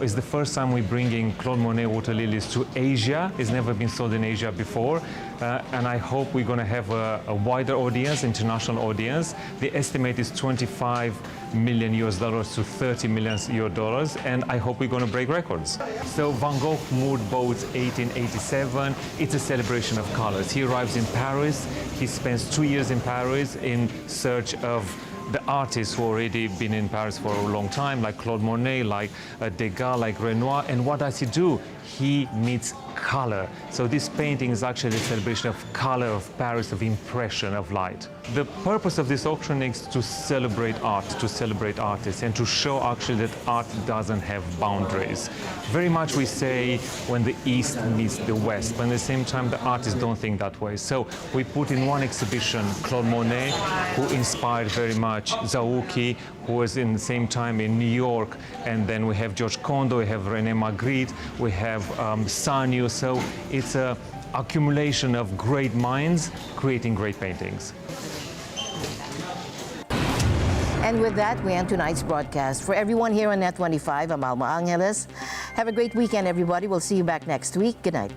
It's the first time we're bringing Claude Monet water lilies to Asia. It's never been sold in Asia before. And I hope we're going to have a wider audience, international audience. The estimate is $25 million to $30 million, and I hope we're going to break records. So Van Gogh Mood Boats 1887, it's a celebration of colors. He arrives in Paris, he spends 2 years in Paris in search of the artists who already been in Paris for a long time, like Claude Monet, like Degas, like Renoir, and what does he do? He meets color. So this painting is actually a celebration of color, of Paris, of impression, of light. The purpose of this auction is to celebrate art, to celebrate artists, and to show actually that art doesn't have boundaries. Very much we say when the East meets the West, but at the same time the artists don't think that way. So we put in one exhibition Claude Monet, who inspired very much Zaouki, who was in the same time in New York, and then we have George Kondo, we have René Magritte, we have Sanyo. So it's an accumulation of great minds creating great paintings. And with that, we end tonight's broadcast. For everyone here on Net 25, I'm Alma Angeles. Have a great weekend, everybody. We'll see you back next week. Good night.